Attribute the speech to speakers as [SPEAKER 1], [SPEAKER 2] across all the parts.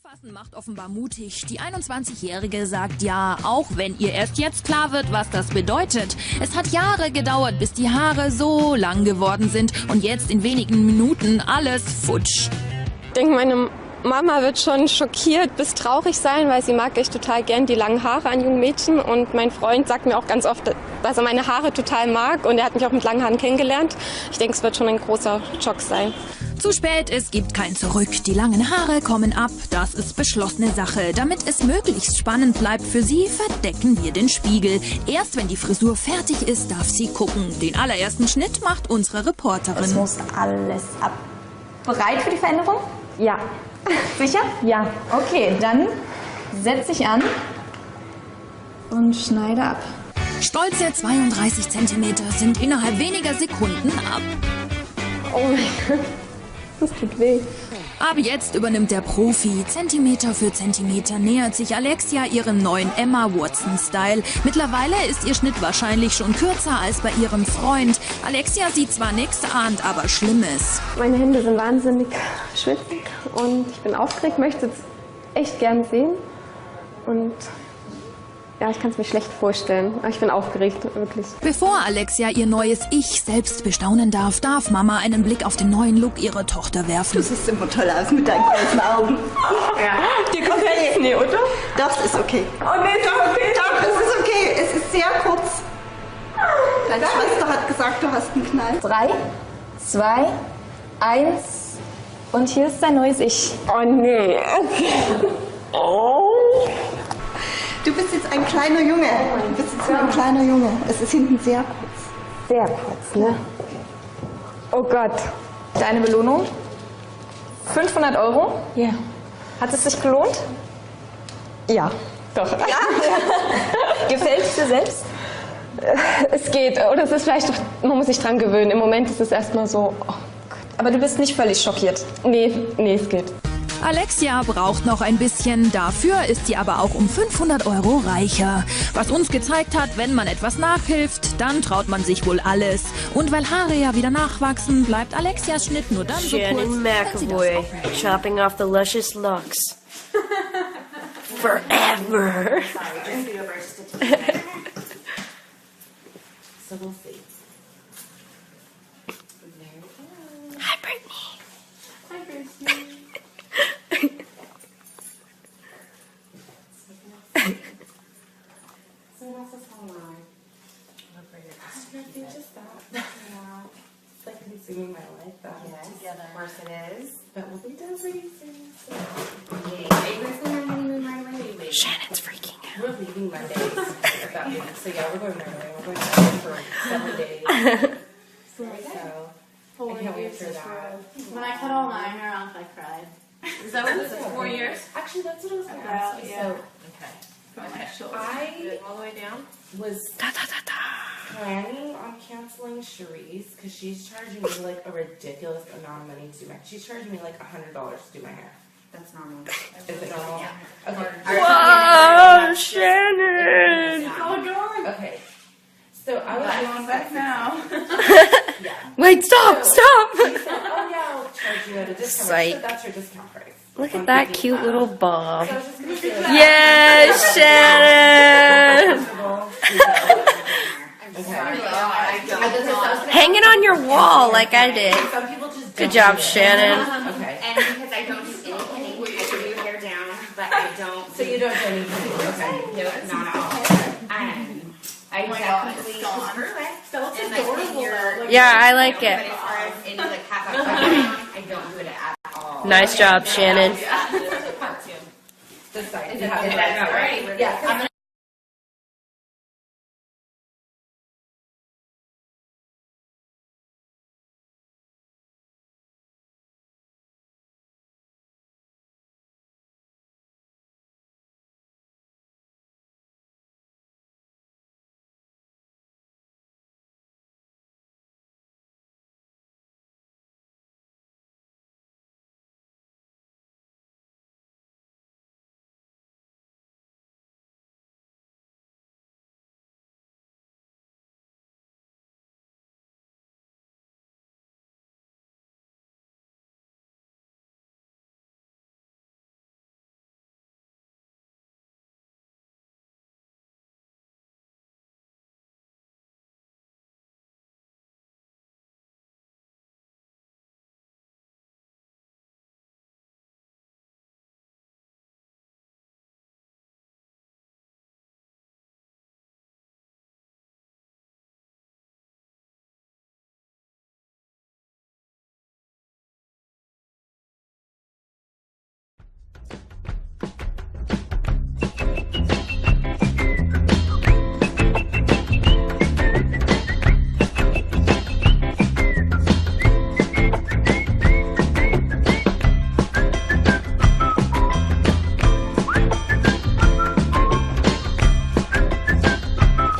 [SPEAKER 1] Anfassen macht offenbar mutig. Die 21-Jährige sagt ja, auch wenn ihr erst jetzt klar wird, was das bedeutet. Es hat Jahre gedauert, bis die Haare so lang geworden sind und jetzt in wenigen Minuten alles futsch.
[SPEAKER 2] Ich denke, meine Mama wird schon schockiert bis traurig sein, weil sie mag echt total gern die langen Haare an jungen Mädchen. Und mein Freund sagt mir auch ganz oft, dass er meine Haare total mag und er hat mich auch mit langen Haaren kennengelernt. Ich denke, es wird schon ein großer Schock sein.
[SPEAKER 1] Zu spät, es gibt kein Zurück. Die langen Haare kommen ab, das ist beschlossene Sache. Damit es möglichst spannend bleibt für sie, verdecken wir den Spiegel. Erst wenn die Frisur fertig ist, darf sie gucken. Den allerersten Schnitt macht unsere Reporterin.
[SPEAKER 3] Es muss alles ab. Bereit für die Veränderung?
[SPEAKER 4] Ja.
[SPEAKER 3] Sicher?
[SPEAKER 4] Ja.
[SPEAKER 3] Okay, dann setz dich an und schneide ab.
[SPEAKER 1] Stolze 32 cm sind innerhalb weniger Sekunden ab.
[SPEAKER 2] Oh mein Gott, das tut weh.
[SPEAKER 1] Ab jetzt übernimmt der Profi. Zentimeter für Zentimeter nähert sich Alexia ihrem neuen Emma Watson-Style. Mittlerweile ist ihr Schnitt wahrscheinlich schon kürzer als bei ihrem Freund. Alexia sieht zwar nichts, ahnt aber Schlimmes.
[SPEAKER 2] Meine Hände sind wahnsinnig schwitzig und ich bin aufgeregt, möchte es echt gern sehen. Und ja, ich kann es mir schlecht vorstellen, aber ich bin aufgeregt, wirklich.
[SPEAKER 1] Bevor Alexia ihr neues Ich selbst bestaunen darf, darf Mama einen Blick auf den neuen Look ihrer Tochter werfen.
[SPEAKER 5] Du siehst immer toll aus mit deinen großen Augen.
[SPEAKER 2] Ja. Dir kommt ja nichts, nee, oder?
[SPEAKER 5] Doch, es ist okay.
[SPEAKER 2] Oh nee, doch, okay.
[SPEAKER 5] Doch, es ist okay. Es ist sehr kurz. Deine Schwester hat gesagt, du hast einen Knall.
[SPEAKER 3] 3, 2, 1 und hier ist dein neues Ich.
[SPEAKER 2] Oh nee. Oh.
[SPEAKER 5] Du bist jetzt ein kleiner Junge. Du bist jetzt ein kleiner Junge. Es ist hinten sehr kurz.
[SPEAKER 2] Sehr kurz, ne? Oh Gott.
[SPEAKER 3] Deine Belohnung? 500 €?
[SPEAKER 2] Ja.
[SPEAKER 3] Hat es sich gelohnt?
[SPEAKER 2] Ja. Doch.
[SPEAKER 3] Ja. Gefällt es dir selbst?
[SPEAKER 2] Es geht. Oder es ist vielleicht doch, man muss sich dran gewöhnen. Im Moment ist es erstmal so, oh Gott.
[SPEAKER 3] Aber du bist nicht völlig schockiert.
[SPEAKER 2] Nee, es geht.
[SPEAKER 1] Alexia braucht noch ein bisschen, dafür ist sie aber auch um 500 € reicher. Was uns gezeigt hat, wenn man etwas nachhilft, dann traut man sich wohl alles. Und weil Haare ja wieder nachwachsen, bleibt Alexias Schnitt nur dann so kurz,
[SPEAKER 6] Shannon
[SPEAKER 1] wenn sie das
[SPEAKER 6] McAvoy,
[SPEAKER 1] auch möchte.
[SPEAKER 6] chopping off the luscious locks. Forever. Hi, Brittany.
[SPEAKER 7] Like consuming my life. Yes, of course it is. But we'll be done pretty soon. So. Yay. Are you guys going on honeymoon right away? Or are you leaving?
[SPEAKER 1] Shannon's freaking out.
[SPEAKER 7] We're leaving Mondays. About you. So yeah, we're going right away. We're going out for 7 days. So I can't wait for that.
[SPEAKER 4] When I cut all my hair off, I cried. Is that what this is? 4 years?
[SPEAKER 7] Actually, that's what I was going to
[SPEAKER 4] About,
[SPEAKER 7] ask you.
[SPEAKER 4] yeah.
[SPEAKER 7] So, I
[SPEAKER 4] All the way down?
[SPEAKER 7] was planning on canceling Cherie's because she's charging me like a ridiculous amount of money to do my. She's charging me like $100 to do my hair.
[SPEAKER 4] That's normal.
[SPEAKER 7] Is it normal?
[SPEAKER 4] Yeah.
[SPEAKER 7] Okay.
[SPEAKER 6] Whoa, Shannon!
[SPEAKER 4] Oh, God.
[SPEAKER 7] Okay. So I was
[SPEAKER 4] Going back now.
[SPEAKER 7] Yeah.
[SPEAKER 6] Wait, stop!
[SPEAKER 7] She said, oh yeah, I'll charge you at a discount.
[SPEAKER 6] Psych.
[SPEAKER 7] So that's her discount price.
[SPEAKER 6] Look at that cute little bob.
[SPEAKER 7] So I was just gonna say, like,
[SPEAKER 6] Yes, Shannon! Hang it on your wall like I did.
[SPEAKER 7] some people just
[SPEAKER 6] Good
[SPEAKER 7] don't
[SPEAKER 6] job,
[SPEAKER 7] do it.
[SPEAKER 6] Shannon.
[SPEAKER 7] Okay.
[SPEAKER 8] And because I don't do anything, I do your hair down, but I don't.
[SPEAKER 7] So you don't do anything. Okay.
[SPEAKER 8] No, not at all. I definitely screw it.
[SPEAKER 4] So it's
[SPEAKER 8] And like in
[SPEAKER 4] adorable,
[SPEAKER 8] your,
[SPEAKER 4] though. Like,
[SPEAKER 6] Yeah, I like
[SPEAKER 8] but
[SPEAKER 6] it.
[SPEAKER 8] as far as any like half hour, I don't do it at all.
[SPEAKER 6] Nice job, Shannon.
[SPEAKER 7] This side.
[SPEAKER 8] Is that right?
[SPEAKER 7] Yeah.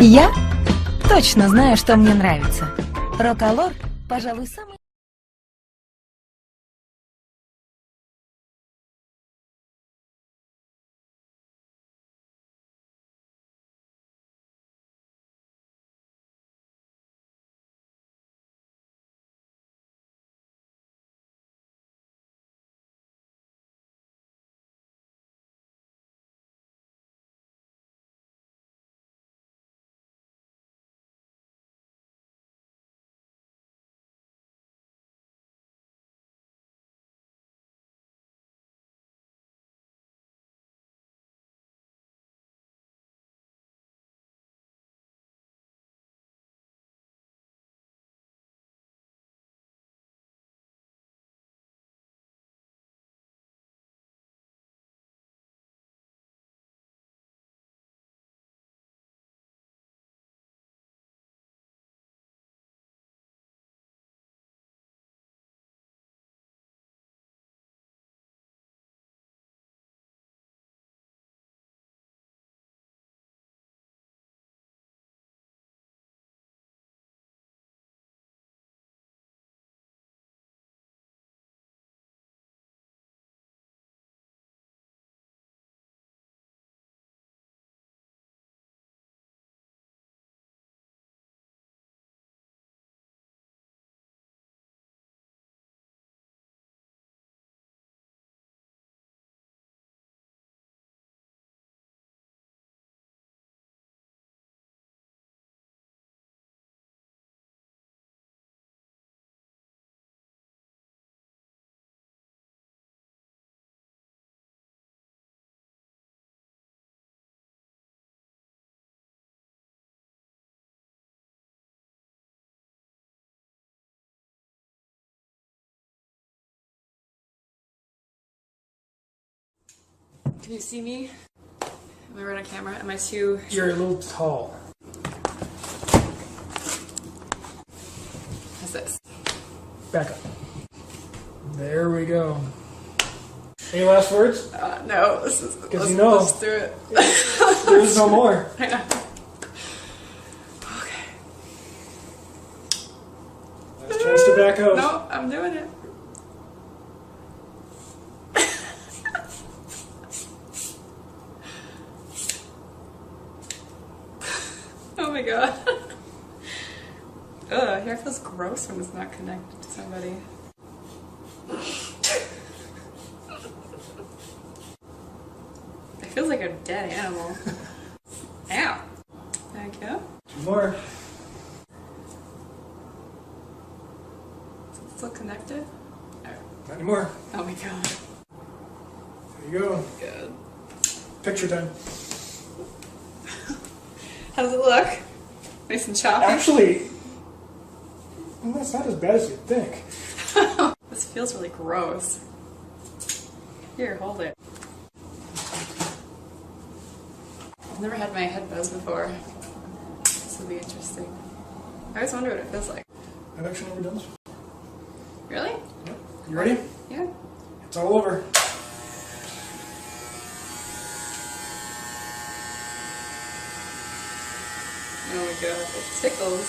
[SPEAKER 9] Я точно знаю, что мне нравится. Роколор, пожалуй, самый...
[SPEAKER 10] Can you see me? Am I right on camera? Am I too...
[SPEAKER 11] You're a little tall.
[SPEAKER 10] How's this?
[SPEAKER 11] Back up. There we go. Any last words?
[SPEAKER 10] No, this is...
[SPEAKER 11] Because you know.
[SPEAKER 10] Let's do it.
[SPEAKER 11] There's no more.
[SPEAKER 10] I know. Okay.
[SPEAKER 11] Last chance to back up.
[SPEAKER 10] No, I'm doing it. Oh my god. Ugh, hair feels gross when it's not connected to somebody. It feels like a dead animal. Ow. Thank you.
[SPEAKER 11] Two more.
[SPEAKER 10] Is it still connected?
[SPEAKER 11] Not anymore.
[SPEAKER 10] Oh my god.
[SPEAKER 11] There you go.
[SPEAKER 10] Good.
[SPEAKER 11] Picture time.
[SPEAKER 10] How does it look? Nice and choppy?
[SPEAKER 11] Actually, well, that's not as bad as you'd think.
[SPEAKER 10] This feels really gross. Here, hold it. I've never had my head buzzed before. This will be interesting. I always wonder what it feels like.
[SPEAKER 11] I've actually never done this.
[SPEAKER 10] Really?
[SPEAKER 11] Yep. You ready?
[SPEAKER 10] Yeah.
[SPEAKER 11] It's all over.
[SPEAKER 10] Oh my god, it tickles.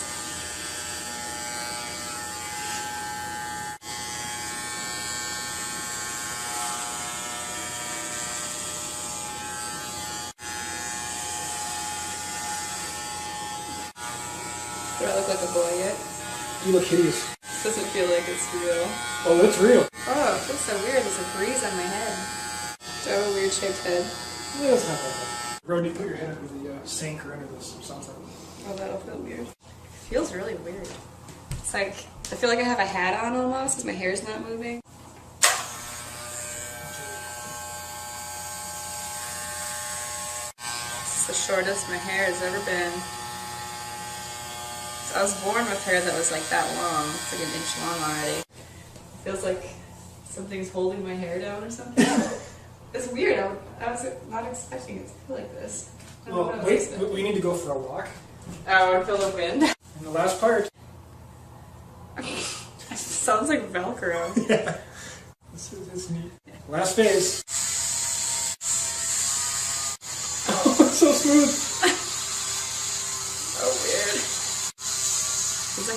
[SPEAKER 10] Do I look like a boy yet?
[SPEAKER 11] You look hideous.
[SPEAKER 10] This doesn't feel like it's real.
[SPEAKER 11] Oh, it's real.
[SPEAKER 10] Oh, it feels so weird. There's a breeze on my head. Do I have a weird shaped head?
[SPEAKER 11] Yeah, it's not that bad. Rodney, put your head under the sink or under this or something.
[SPEAKER 10] Oh, that'll feel weird. It feels really weird. It's like, I feel like I have a hat on almost because my hair's not moving. It's the shortest my hair has ever been. So I was born with hair that was like that long. It's like an inch long already. It feels like something's holding my hair down or something. It's weird. I was not expecting it to feel like this.
[SPEAKER 11] Well, wait, we need to go for a walk.
[SPEAKER 10] Oh, and feel the wind.
[SPEAKER 11] And the last part.
[SPEAKER 10] It sounds like Velcro.
[SPEAKER 11] Yeah. It's neat. Last phase. Oh, it's so smooth.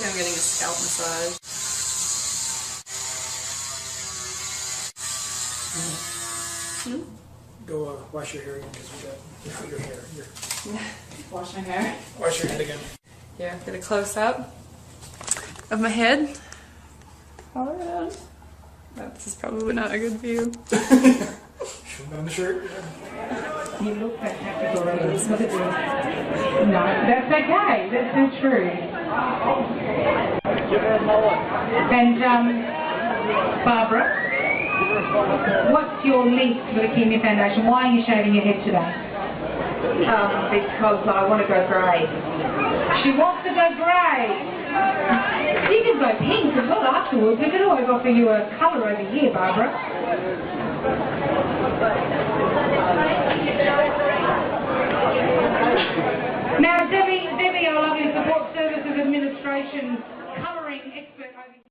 [SPEAKER 10] like I'm getting a scalp massage.
[SPEAKER 11] Go wash your hair again because we got your hair.
[SPEAKER 10] Wash my hair.
[SPEAKER 11] Wash your head again.
[SPEAKER 10] Here, get a close up of my head. All around. This is probably not a good view.
[SPEAKER 11] Should have on the shirt.
[SPEAKER 12] You look fantastic already. No, that's okay. That's not true. And Barbara, what's your link to the Leukemia Foundation? Why are you shaving your head today?
[SPEAKER 13] Because I want to go grey.
[SPEAKER 12] She wants to go grey. You can go pink as well afterwards. We can always offer you a colour over here, Barbara. Now, Debbie, our lovely Support Services Administration colouring expert over here.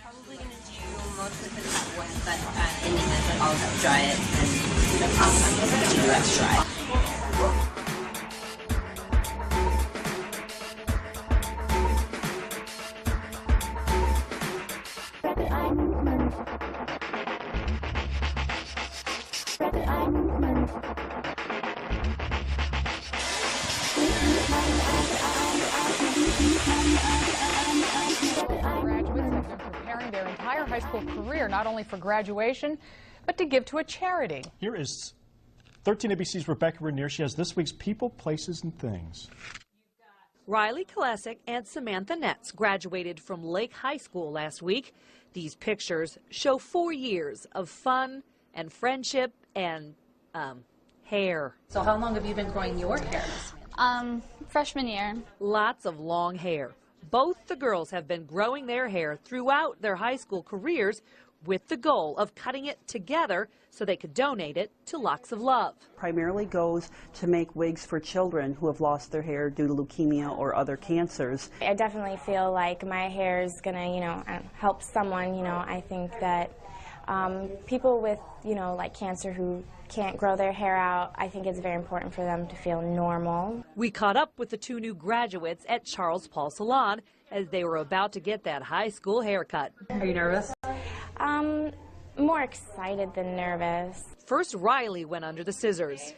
[SPEAKER 14] Probably going to do mostly for the top one, but in the end, I'll dry it and I'll do the rest dry.
[SPEAKER 15] Graduates have been preparing their entire high school career not only for graduation, but to give to a charity.
[SPEAKER 16] Here is 13 ABC's Rebecca Rainier. She has this week's People, Places, and Things.
[SPEAKER 17] Riley Kolesic and Samantha Netz graduated from Lake High School last week. These pictures show 4 years of fun and friendship and hair.
[SPEAKER 18] So how long have you been growing your hair?
[SPEAKER 19] Freshman year.
[SPEAKER 17] Lots of long hair. Both the girls have been growing their hair throughout their high school careers with the goal of cutting it together so they could donate it to Locks of Love.
[SPEAKER 20] Primarily goes to make wigs for children who have lost their hair due to leukemia or other cancers.
[SPEAKER 2] I definitely feel like my hair is gonna, help someone. I think that people with, like cancer who can't grow their hair out, I think it's very important for them to feel normal.
[SPEAKER 17] We caught up with the 2 new graduates at Charles Paul Salon as they were about to get that high school haircut.
[SPEAKER 18] Are you nervous?
[SPEAKER 2] More excited than nervous.
[SPEAKER 17] First, Riley went under the scissors.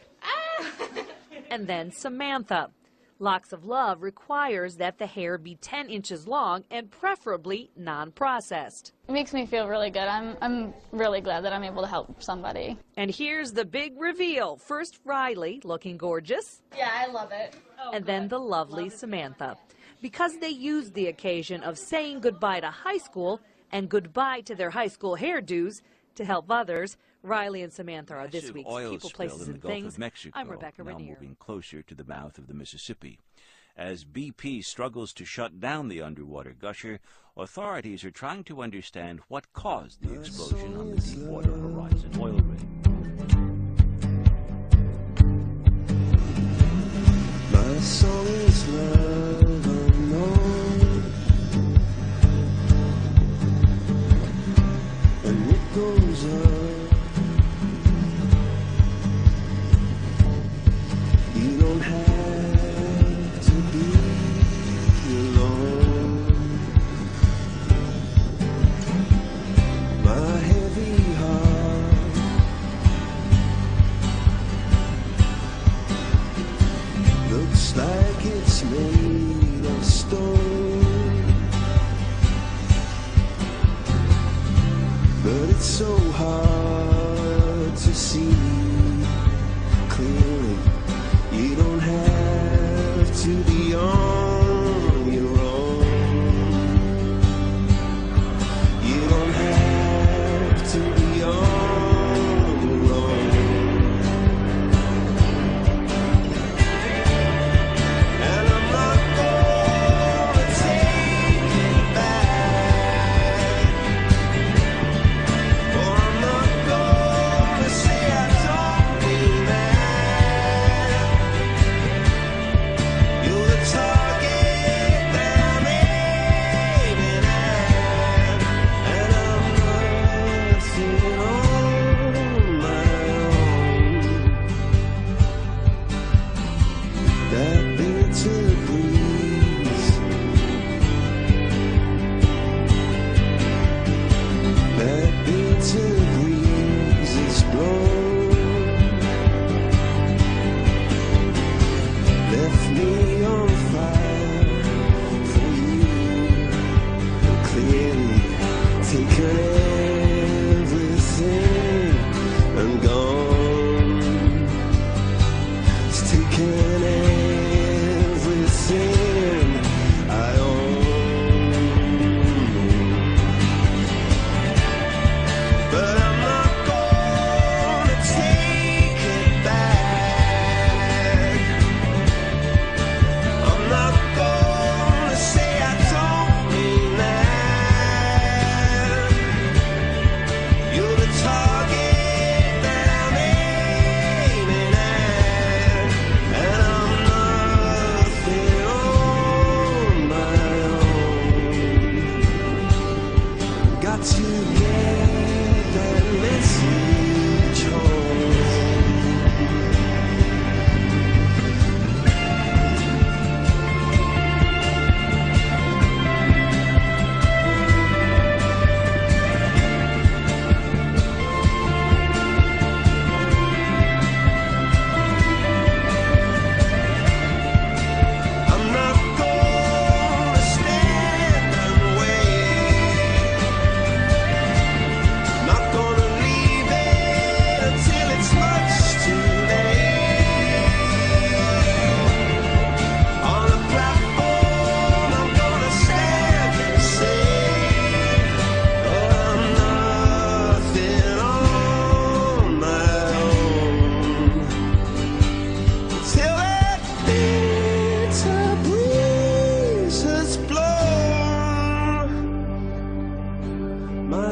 [SPEAKER 17] And then Samantha. Locks of Love requires that the hair be 10 inches long and preferably non-processed.
[SPEAKER 19] It makes me feel really good. I'm really glad that I'm able to help somebody.
[SPEAKER 17] And here's the big reveal. First, Riley, looking gorgeous.
[SPEAKER 19] Yeah, I love it.
[SPEAKER 17] And then the lovely Samantha. Because they used the occasion of saying goodbye to high school and goodbye to their high school hairdos to help others, Riley and Samantha are this week's People, Places, and Things. I'm Rebecca Rainier.
[SPEAKER 21] Moving closer to the mouth of the Mississippi. As BP struggles to shut down the underwater gusher, authorities are trying to understand what caused the explosion on the Deepwater Horizon oil rig.
[SPEAKER 22] My song is love unknown, and it goes on. You don't have to be alone. My heavy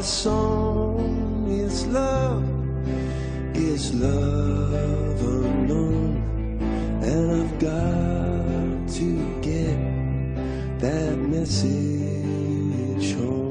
[SPEAKER 22] my song is love unknown, and I've got to get that message home.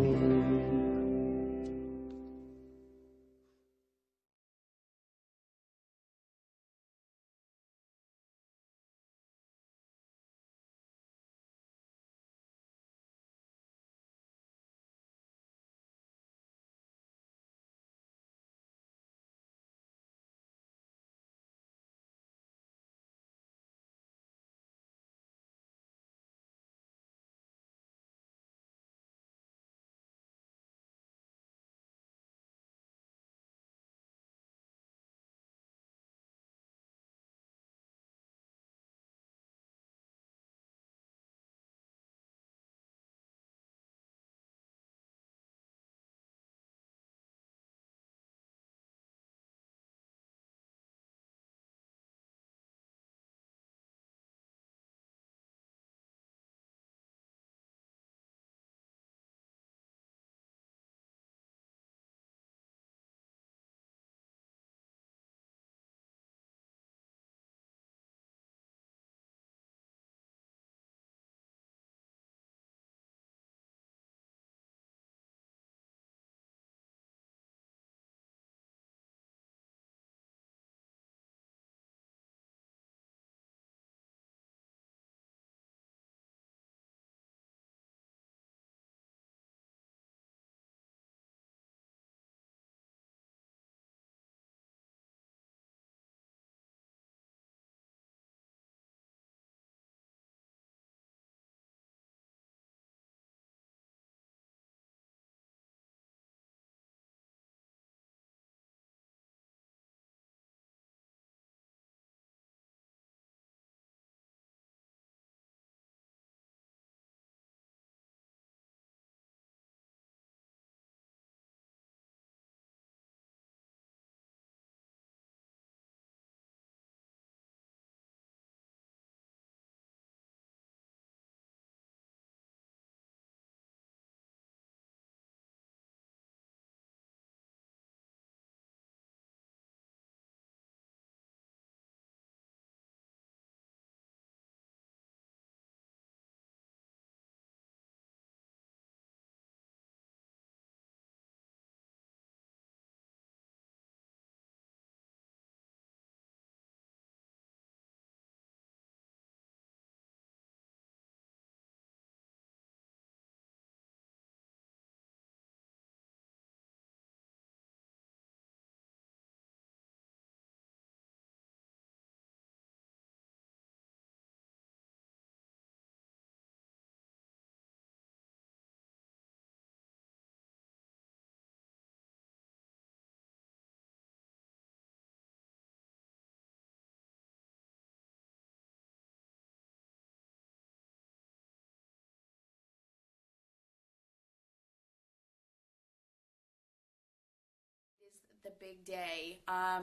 [SPEAKER 8] The big day.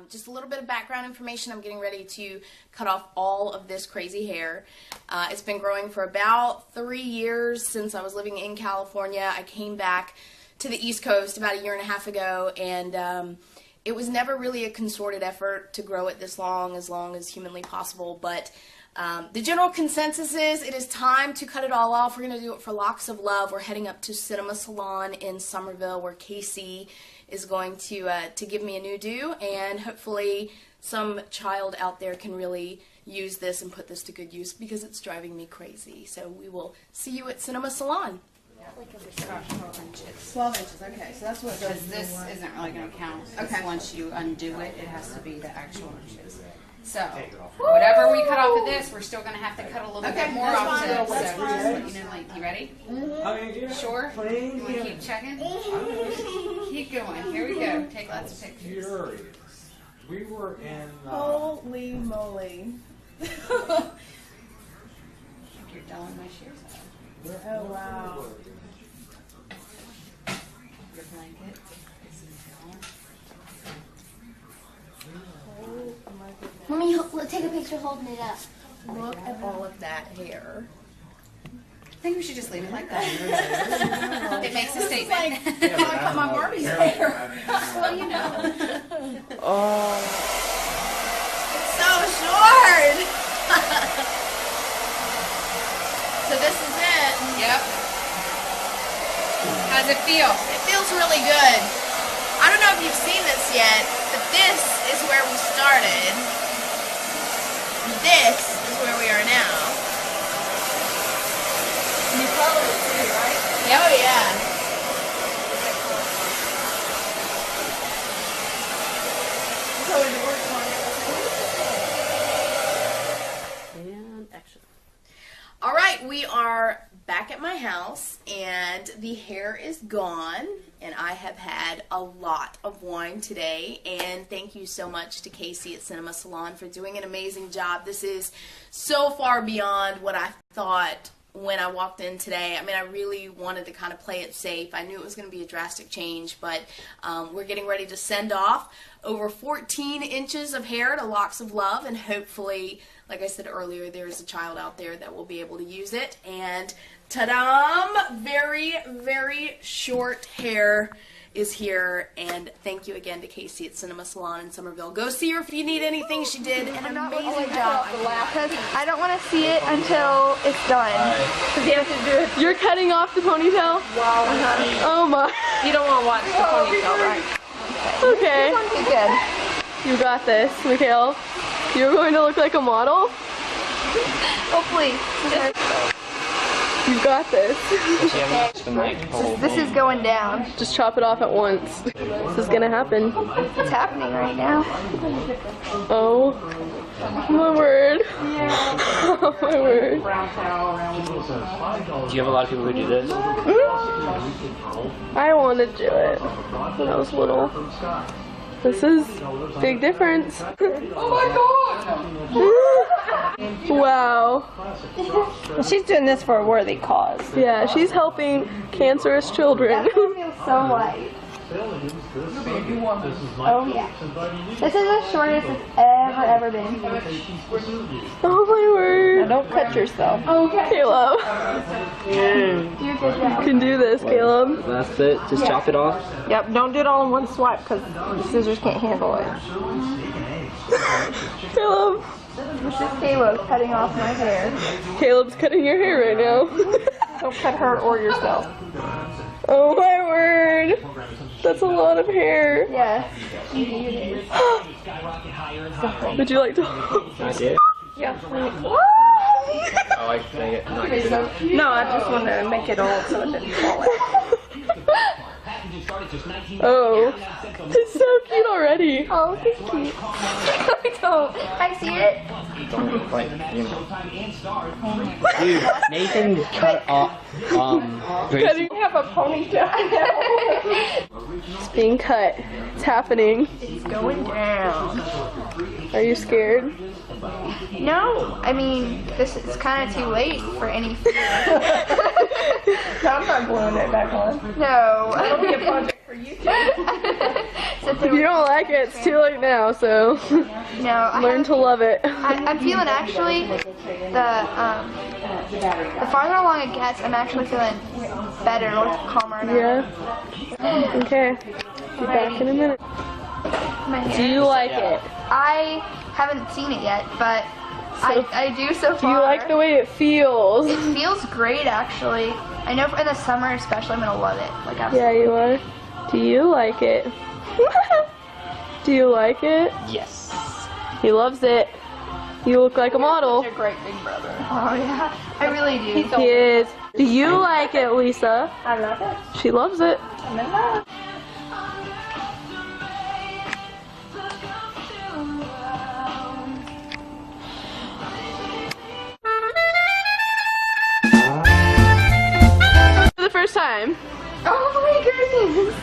[SPEAKER 8] Just a little bit of background information. I'm getting ready to cut off all of this crazy hair. It's been growing for about 3 years since I was living in California. I came back to the East Coast about 1.5 years ago, and it was never really a concerted effort to grow it this long as humanly possible, but the general consensus is it is time to cut it all off. We're going to do it for Locks of Love. We're heading up to Cinema Salon in Somerville, where Casey is going to give me a new do, and hopefully some child out there can really use this and put this to good use, because it's driving me crazy. So we will see you at Cinema Salon.
[SPEAKER 5] 12 inches. 12 inches, okay. So that's what goes. This isn't really going to count. Okay. Once you undo it, it has to be the actual inches. So, whatever we cut off of this, we're still going to have to cut a little bit more off of it. So, just let you know, like, you ready? Sure? You want to keep checking? Keep going. Here we go. Take lots of pictures.
[SPEAKER 13] We were in...
[SPEAKER 5] Holy moly. You're dulling my shears out. Oh, wow. Your blanket.
[SPEAKER 23] Mommy, take a picture holding it up.
[SPEAKER 8] Look at all of that hair.
[SPEAKER 5] I think we should just leave it like that. It makes a statement. I cut my Barbie's hair. Well, you know.
[SPEAKER 6] Oh.
[SPEAKER 8] It's so short. So this is it.
[SPEAKER 5] Yep. How does it feel?
[SPEAKER 8] It feels really good. I don't know if you've seen this yet, but this is where we started. This is where we are now.
[SPEAKER 5] And you color it too, right?
[SPEAKER 8] Oh yeah.
[SPEAKER 6] And action.
[SPEAKER 8] All right, we are back at my house, and the hair is gone, and I have had a lot of wine today, and thank you so much to Casey at Cinema Salon for doing an amazing job. This is so far beyond what I thought when I walked in today. I mean, I really wanted to kind of play it safe. I knew it was going to be a drastic change, but we're getting ready to send off over 14 inches of hair to Locks of Love, and hopefully, like I said earlier, there's a child out there that will be able to use it. And ta-dam! Very, very short hair is here, and thank you again to Casey at Cinema Salon in Somerville. Go see her if you need anything. She did an amazing job.
[SPEAKER 2] I don't want to see it until it's done. You're cutting off the ponytail? Wow. Oh my.
[SPEAKER 6] You don't want to watch the ponytail, right?
[SPEAKER 2] Okay. This one's good. You got this, Mikhail. You're going to look like a model? Hopefully. You got this. This is going down. Just chop it off at once. This is gonna happen. It's happening right now. Oh my word. Oh my word.
[SPEAKER 1] Do you have a lot of people who do this?
[SPEAKER 2] I want to do it when I was little. This is big difference. Oh my god! Wow.
[SPEAKER 3] She's doing this for a worthy cause.
[SPEAKER 2] Yeah, she's helping cancerous children.
[SPEAKER 3] That feels so light. Oh yeah. This is the shortest it's ever been.
[SPEAKER 2] Oh my word.
[SPEAKER 3] Now don't cut yourself.
[SPEAKER 2] Okay. Caleb.
[SPEAKER 3] You
[SPEAKER 2] can do this, Caleb.
[SPEAKER 1] That's it. Just chop it off.
[SPEAKER 3] Yep, don't do it all in one swipe because the scissors can't handle it.
[SPEAKER 2] Caleb.
[SPEAKER 3] This is Caleb cutting off my hair.
[SPEAKER 2] Caleb's cutting your hair right now.
[SPEAKER 3] Don't cut her or yourself.
[SPEAKER 2] Oh my word. That's a lot of hair.
[SPEAKER 3] Yes.
[SPEAKER 2] Would you like to?
[SPEAKER 1] I did.
[SPEAKER 3] Yeah.
[SPEAKER 1] Oh, I can make it.
[SPEAKER 3] No, I just want to make it old so it doesn't fall out.
[SPEAKER 2] Oh, it's so cute already.
[SPEAKER 3] Oh, it's cute. I see it.
[SPEAKER 1] Dude, Nathan cut off.
[SPEAKER 3] Cutting. I have a ponytail.
[SPEAKER 2] It's being cut. It's happening.
[SPEAKER 3] It's going down.
[SPEAKER 2] Are you scared?
[SPEAKER 3] No, I mean, this is kind of too late for any fear. I'm not gluing it back on. No. That'll be a project for you too.
[SPEAKER 2] If you don't like it, it's too late now, so
[SPEAKER 3] no,
[SPEAKER 2] learn to love it.
[SPEAKER 3] I'm feeling actually, the farther along it gets, I'm actually feeling better, more calmer now.
[SPEAKER 2] Yeah. Okay. Be back in a minute. Do you like it?
[SPEAKER 3] I haven't seen it yet, but I do so far.
[SPEAKER 2] Do you like the way it feels?
[SPEAKER 3] It feels great, actually. I know in the summer especially I'm going to love it. Like
[SPEAKER 2] Yeah,
[SPEAKER 3] absolutely.
[SPEAKER 2] you are. Do you like it? Do you like it?
[SPEAKER 1] Yes.
[SPEAKER 2] He loves it. You look like a model.
[SPEAKER 3] You're a great big brother. Oh, yeah. I really do.
[SPEAKER 2] He is. Do you like it, Lisa?
[SPEAKER 3] I love it.
[SPEAKER 2] She loves it.
[SPEAKER 3] I'm in love.
[SPEAKER 2] For the first time.
[SPEAKER 3] Oh my goodness!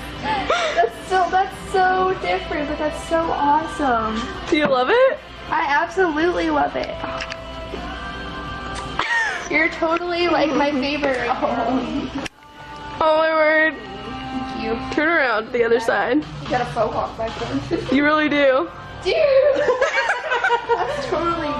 [SPEAKER 3] That's so different, but that's so awesome.
[SPEAKER 2] Do you love it?
[SPEAKER 3] I absolutely love it. You're totally like my favorite right now.
[SPEAKER 2] Oh my word.
[SPEAKER 3] Thank you.
[SPEAKER 2] Turn around to the other side.
[SPEAKER 3] You got a faux hawk back there.
[SPEAKER 2] You really do.
[SPEAKER 3] Dude! That's totally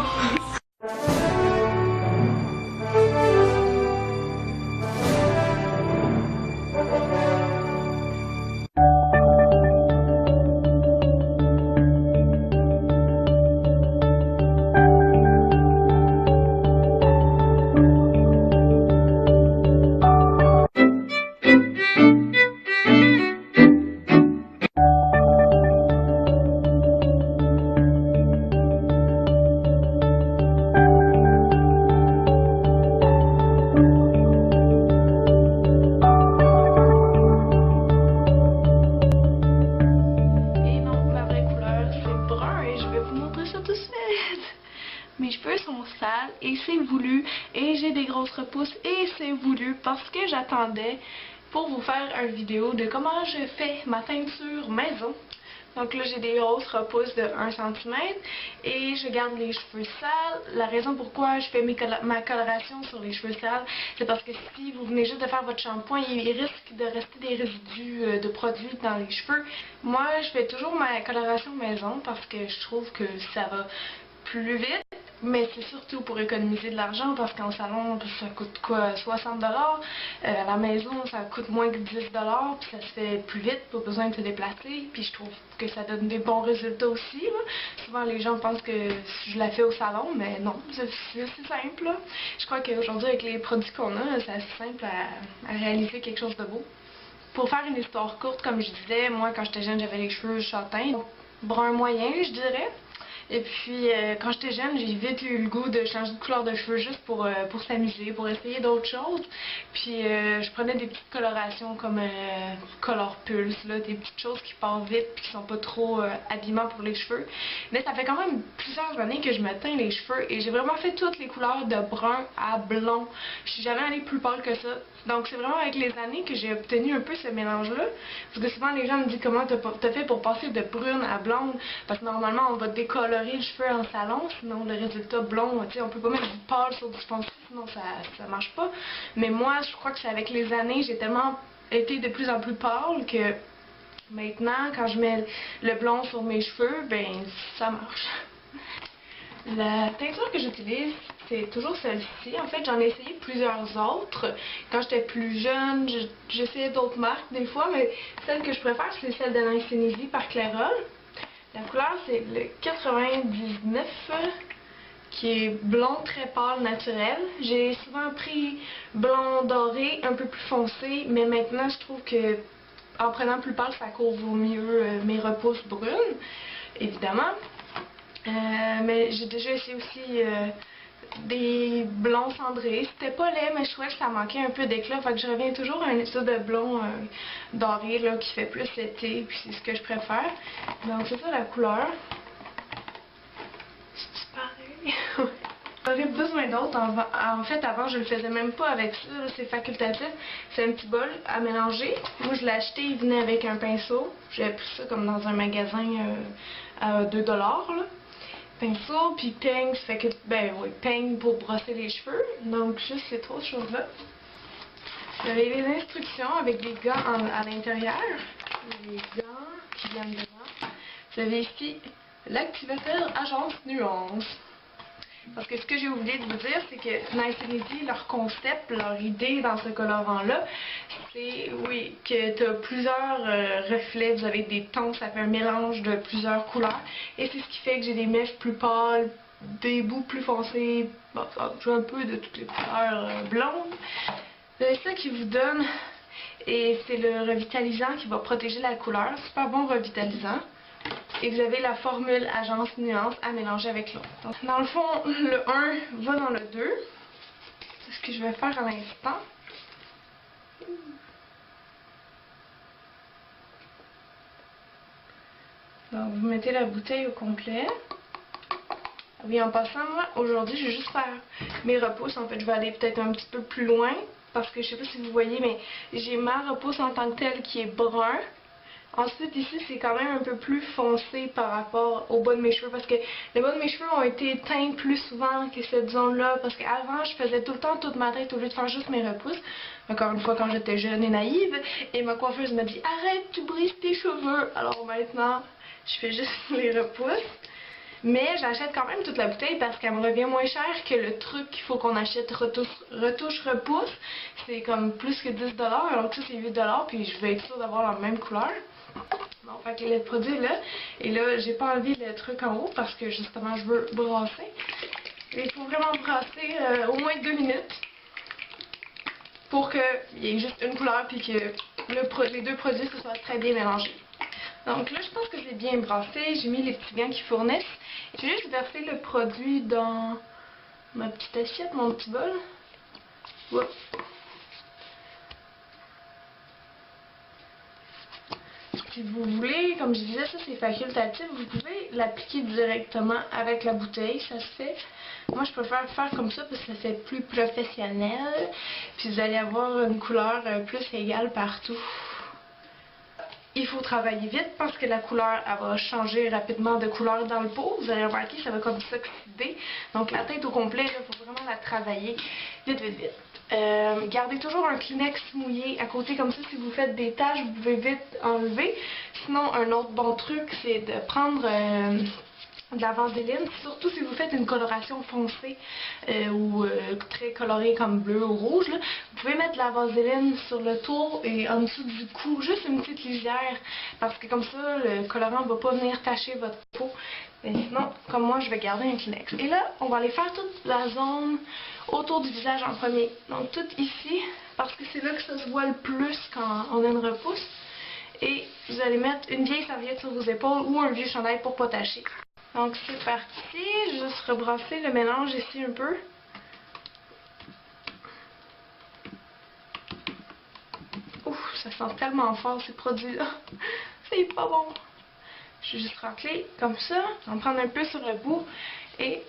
[SPEAKER 4] ai voulu parce que j'attendais pour vous faire une vidéo de comment je fais ma teinture maison. Donc là, j'ai des grosses repousses de 1 cm et je garde les cheveux sales. La raison pourquoi je fais ma coloration sur les cheveux sales, c'est parce que si vous venez juste de faire votre shampoing, il risque de rester des résidus de produits dans les cheveux. Moi, je fais toujours ma coloration maison parce que je trouve que ça va plus vite. Mais c'est surtout pour économiser de l'argent parce qu'en salon, ça coûte quoi? 60$. À la maison, ça coûte moins que 10$. Puis ça se fait plus vite, pas besoin de se déplacer. Puis je trouve que ça donne des bons résultats aussi. Là. Souvent, les gens pensent que je la fais au salon, mais non, c'est simple. Là. Je crois qu'aujourd'hui, avec les produits qu'on a, c'est assez simple à réaliser quelque chose de beau. Pour faire une histoire courte, comme je disais, moi, quand j'étais jeune, j'avais les cheveux châtains, brun moyen, je dirais. Et puis, quand j'étais jeune, j'ai vite eu le goût de changer de couleur de cheveux juste pour s'amuser, pour essayer d'autres choses. Puis, je prenais des petites colorations comme Color Pulse, là, des petites choses qui passent vite et qui sont pas trop abîmants pour les cheveux. Mais ça fait quand même plusieurs années que je me teins les cheveux et j'ai vraiment fait toutes les couleurs de brun à blond. Je suis jamais allée plus pâle que ça. Donc, c'est vraiment avec les années que j'ai obtenu un peu ce mélange-là. Parce que souvent, les gens me disent comment t'as fait pour passer de brune à blonde. Parce que normalement, on va décolorer le cheveu en salon. Sinon, le résultat blond, tu sais, on peut pas mettre du pâle sur du foncé, sinon ça marche pas. Mais moi, je crois que c'est avec les années, j'ai tellement été de plus en plus pâle que maintenant, quand je mets le blond sur mes cheveux, ben, ça marche. La teinture que j'utilise, c'est toujours celle-ci. En fait, j'en ai essayé plusieurs autres. Quand j'étais plus jeune, j'essayais d'autres marques des fois, mais celle que je préfère, c'est celle de l'Infinity par Clairol. La couleur, c'est le 99, qui est blond très pâle naturel. J'ai souvent pris blond doré, un peu plus foncé, mais maintenant, je trouve que en prenant plus pâle, ça couvre mieux mes repousses brunes, évidemment. Mais j'ai déjà essayé aussi des blonds cendrés. C'était pas laid, mais je trouvais que ça manquait un peu d'éclat. Fait que je reviens toujours à un état de blond doré là, qui fait plus l'été, puis c'est ce que je préfère. Donc c'est ça la couleur. C'est pareil. J'aurais besoin d'autres. En fait, avant, je le faisais même pas avec ça. C'est facultatif. C'est un petit bol à mélanger. Moi, je l'ai acheté, il venait avec un pinceau. J'avais pris ça comme dans un magasin à 2$. Là. Pinceau, puis peigne, ça fait que, ben oui, peigne pour brosser les cheveux. Donc, juste ces trois choses-là. Vous avez les instructions avec des gants à l'intérieur. Les gants qui viennent dedans. Vous avez ici l'activateur agence nuance. Parce que ce que j'ai oublié de vous dire, c'est que Infinity, leur concept, leur idée dans ce colorant-là, c'est, oui, que tu as plusieurs reflets, vous avez des tons, ça fait un mélange de plusieurs couleurs. Et c'est ce qui fait que j'ai des mèches plus pâles, des bouts plus foncés, bon, ça joue un peu de toutes les couleurs blondes. C'est ça qui vous donne, et c'est le revitalisant qui va protéger la couleur, super bon revitalisant. Et vous avez la formule agence nuance à mélanger avec l'autre. Donc, dans le fond, le 1 va dans le 2. C'est ce que je vais faire à l'instant. Donc, vous mettez la bouteille au complet. Oui, en passant, moi, aujourd'hui, je vais juste faire mes repousses. En fait, je vais aller peut-être un petit peu plus loin. Parce que je sais pas si vous voyez, mais j'ai ma repousse en tant que telle qui est brun. Ensuite, ici, c'est quand même un peu plus foncé par rapport au bas de mes cheveux parce que le bas de mes cheveux ont été teints plus souvent que cette zone-là parce qu'avant, je faisais tout le temps toute ma tête au lieu de faire juste mes repousses. Encore une fois, quand j'étais jeune et naïve, et ma coiffeuse m'a dit « Arrête, tu brises tes cheveux! » Alors maintenant, je fais juste les repousses. Mais j'achète quand même toute la bouteille parce qu'elle me revient moins cher que le truc qu'il faut qu'on achète retouche-repousse. C'est comme plus que 10$, alors que ça c'est 8$, puis je vais être sûre d'avoir la même couleur. Bon, fait que le produit est là. Et là, j'ai pas enlevé le truc en haut parce que justement, je veux brasser. Et il faut vraiment brasser au moins 2 minutes pour qu'il y ait juste une couleur puis que les deux produits se soient très bien mélangés. Donc là, je pense que c'est bien brassé. J'ai mis les petits gants qui fournissent. J'ai juste versé le produit dans ma petite assiette, mon petit bol. Oups. si vous voulez, comme je disais, ça c'est facultatif, vous pouvez l'appliquer directement avec la bouteille, ça se fait. Moi je préfère faire comme ça parce que ça fait plus professionnel, puis vous allez avoir une couleur plus égale partout. Il faut travailler vite parce que la couleur elle va changer rapidement de couleur dans le pot. Vous allez remarquer ça va comme s'oxyder. Donc la teinte au complet, il faut vraiment la travailler vite, vite, vite. Gardez toujours un Kleenex mouillé à côté comme ça. Si vous faites des taches, vous pouvez vite enlever. Sinon, un autre bon truc, c'est de prendre de la vaseline, surtout si vous faites une coloration foncée ou très colorée comme bleu ou rouge, là, vous pouvez mettre de la vaseline sur le tour et en dessous du cou, juste une petite lisière, parce que comme ça, le colorant ne va pas venir tacher votre peau. Et sinon, comme moi, je vais garder un Kleenex. Et là, on va aller faire toute la zone autour du visage en premier. Donc tout ici, parce que c'est là que ça se voit le plus quand on a une repousse. Et vous allez mettre une vieille serviette sur vos épaules ou un vieux chandail pour pas tacher. Donc c'est parti, juste rebrasser le mélange ici un peu. Ouf, ça sent tellement fort ces produits-là. C'est pas bon. Je vais juste racler comme ça, en prendre un peu sur le bout et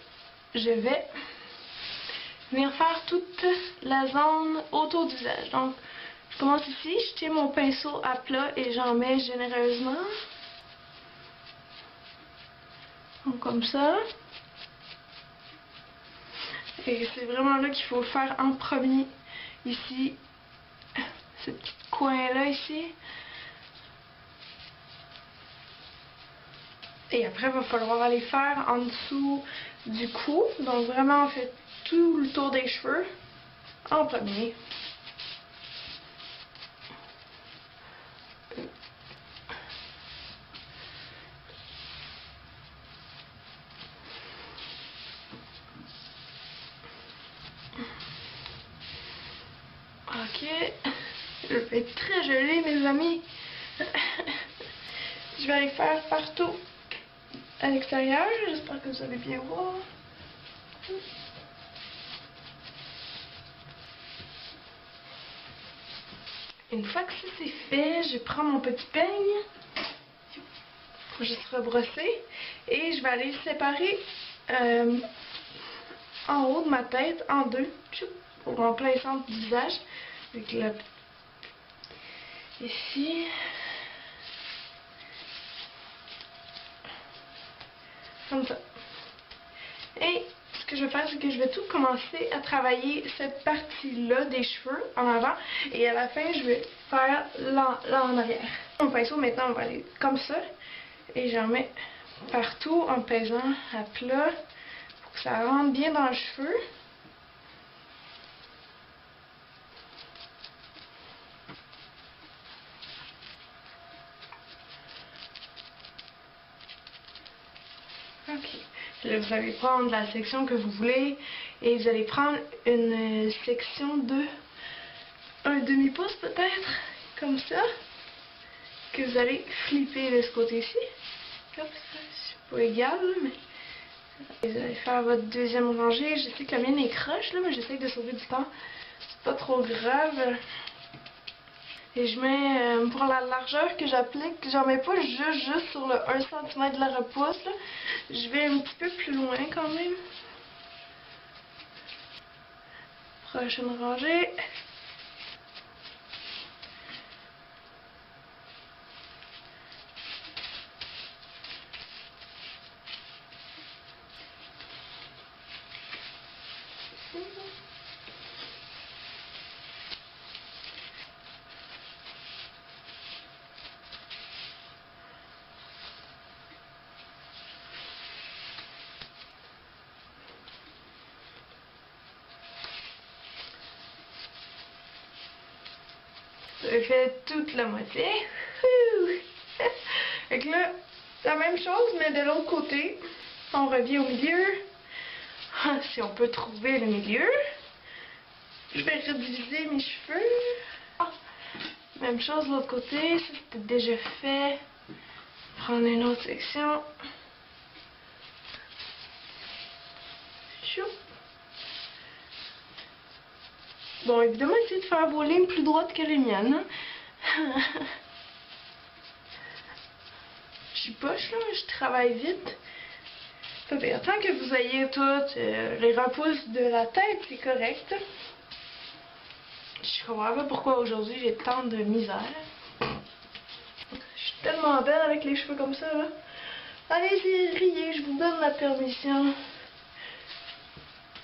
[SPEAKER 4] je vais venir faire toute la zone autour du visage. Donc je commence ici, je tiens mon pinceau à plat et j'en mets généreusement. Donc comme ça. Et c'est vraiment là qu'il faut le faire en premier. Ici, ce petit coin-là ici. Et après, il va falloir aller faire en dessous du cou. Donc vraiment, on fait tout le tour des cheveux en premier. Ok, je vais être très joli mes amis. Je vais aller faire partout à l'extérieur, j'espère que vous allez bien voir. Une fois que ça c'est fait, je prends mon petit peigne, juste rebrosser, et je vais aller séparer en haut de ma tête en deux, pour en plein centre du visage. Avec la... ici. Comme ça. Et ce que je vais faire, c'est que je vais tout commencer à travailler cette partie-là des cheveux en avant. Et à la fin, je vais faire là en arrière. Mon pinceau, maintenant, on va aller comme ça. Et j'en mets partout en pesant à plat pour que ça rentre bien dans le cheveu. Ok. Là, vous allez prendre la section que vous voulez et vous allez prendre une section de un demi-pouce peut-être, comme ça, que vous allez flipper de ce côté-ci. Comme ça, c'est pas égal, mais... Et vous allez faire votre deuxième rangée. Je sais que la mienne est croche, là, mais j'essaie de sauver du temps. C'est pas trop grave. Et je mets, pour la largeur que j'applique, j'en mets pas juste sur le 1 cm de la repousse, là. Je vais un petit peu plus loin quand même. Prochaine rangée. J'ai fait toute la moitié. Et que là, la même chose, mais de l'autre côté. On revient au milieu. Si on peut trouver le milieu. Je vais rediviser mes cheveux. Même chose de l'autre côté. Ça, c'était déjà fait. Prendre une autre section. Chou. Bon, évidemment, essayez de faire vos lignes plus droites que les miennes. suis poche là, je travaille vite. Tant que vous ayez toutes les repousses de la tête, c'est correct. Je comprends pas pourquoi aujourd'hui j'ai tant de misère. Je suis tellement belle avec les cheveux comme ça là. Allez-y, riez, je vous donne la permission.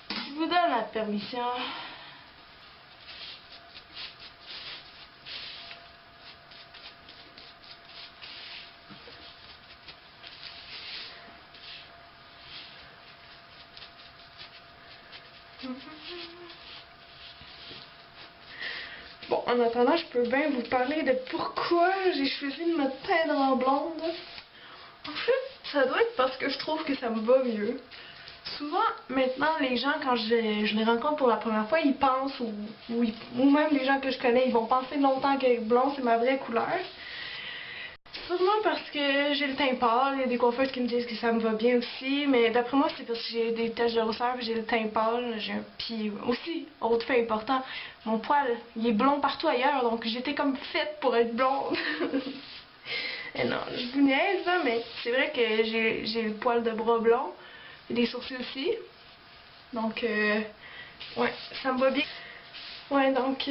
[SPEAKER 4] Je vous donne la permission. Bon, en attendant, je peux bien vous parler de pourquoi j'ai choisi de me teindre en blonde. En fait, ça doit être parce que je trouve que ça me va mieux. Souvent, maintenant, les gens, quand je les rencontre pour la première fois, ils pensent, ou même les gens que je connais, ils vont penser longtemps que blond, c'est ma vraie couleur. Sûrement parce que j'ai le teint pâle, il y a des coiffeurs qui me disent que ça me va bien aussi, mais d'après moi c'est parce que j'ai des taches de rousseur et j'ai le teint pâle. Puis aussi, autre fait important, mon poil il est blond partout ailleurs, donc j'étais comme faite pour être blonde. Et non, je vous niaise là, mais c'est vrai que j'ai le poil de bras blond, et des sourcils aussi, donc ouais, ça me va bien. Ouais, donc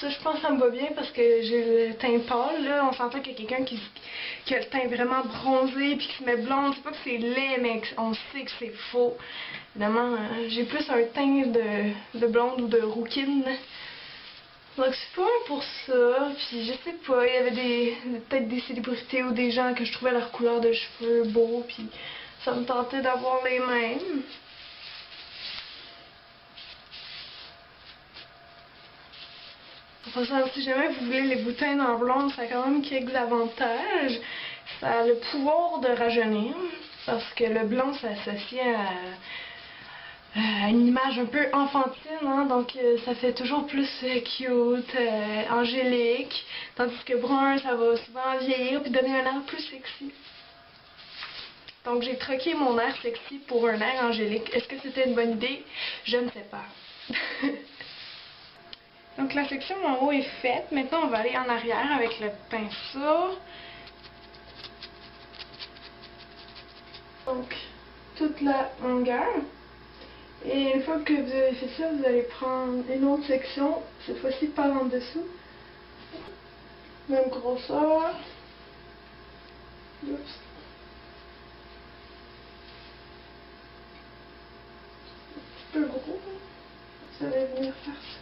[SPEAKER 4] ça, je pense que ça me va bien parce que j'ai le teint pâle. Là, on s'entend qu'il y a quelqu'un qui a le teint vraiment bronzé puis qui se met blond. C'est pas que c'est laid, mais on sait que c'est faux. Évidemment, j'ai plus un teint de blonde ou de rouquine. Donc c'est pas pour ça. Puis je sais pas, il y avait peut-être des célébrités ou des gens que je trouvais leur couleur de cheveux beau. Puis ça me tentait d'avoir les mêmes. Si jamais vous voulez les bouteilles en blonde, ça a quand même quelques avantages. Ça a le pouvoir de rajeunir, parce que le blond s'associe à une image un peu enfantine, hein, donc ça fait toujours plus cute, angélique, tandis que brun, ça va souvent vieillir puis donner un air plus sexy. Donc j'ai troqué mon air sexy pour un air angélique. Est-ce que c'était une bonne idée? Je ne sais pas. Donc la section en haut est faite. Maintenant on va aller en arrière avec le pinceau. Donc toute la longueur. Et une fois que vous avez fait ça, vous allez prendre une autre section, cette fois-ci par en dessous. Même grosseur. Oups. Un petit peu gros. Vous allez venir faire ça.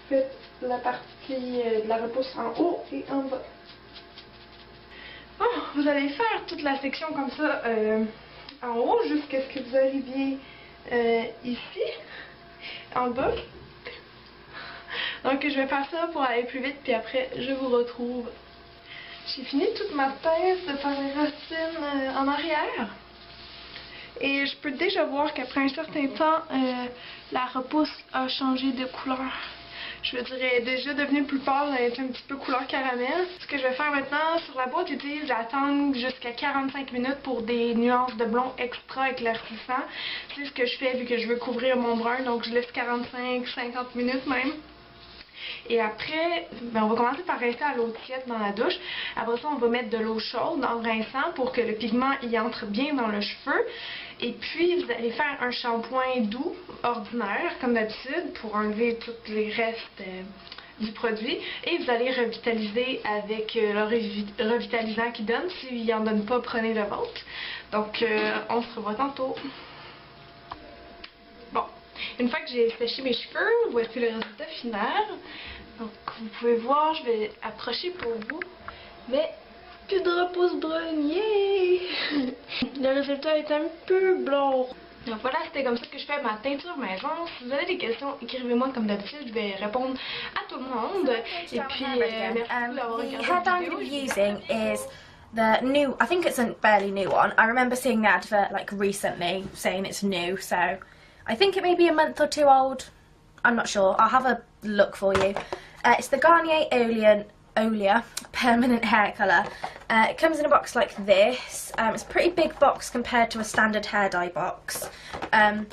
[SPEAKER 4] Faites la partie de la repousse en haut et en bas. Oh, vous allez faire toute la section comme ça en haut jusqu'à ce que vous arriviez ici, en bas. Donc je vais faire ça pour aller plus vite puis après je vous retrouve. J'ai fini toute ma thèse de faire les racines en arrière. Et je peux déjà voir qu'après un certain temps, la repousse a changé de couleur. Je veux dire, elle est déjà devenue plus pâle, elle est un petit peu couleur caramel. Ce que je vais faire maintenant, sur la boîte, ils disent d'attendre jusqu'à 45 minutes pour des nuances de blond extra éclaircissant. C'est ce que je fais vu que je veux couvrir mon brun, donc je laisse 45-50 minutes même. Et après, ben on va commencer par rincer à l'eau tiède dans la douche. Après ça, on va mettre de l'eau chaude en rinçant pour que le pigment y entre bien dans le cheveu. Et puis, vous allez faire un shampoing doux, ordinaire, comme d'habitude, pour enlever tous les restes du produit. Et vous allez revitaliser avec le revitalisant qu'il donne. S'il n'en donne pas, prenez le vôtre. Donc, on se revoit tantôt. Bon, une fois que j'ai séché mes cheveux, voici le résultat final. Donc, vous pouvez voir, je vais approcher pour vous. Mais plus de repousse brune, yeah! Le résultat est un peu blond. Donc voilà, c'était comme ça que je fais ma teinture maison. Si vous avez des questions, écrivez-moi comme d'habitude, je vais répondre à tout le monde. Et puis, merci d'avoir regardé
[SPEAKER 7] The hair dye I'm going to be using is the new, I think it's a fairly new one. I remember seeing the advert like recently saying it's new, so I think it may be a month or two old. I'm not sure. I'll have a look for you. It's the Garnier Olia permanent hair colour. It comes in a box like this. It's a pretty big box compared to a standard hair dye box, and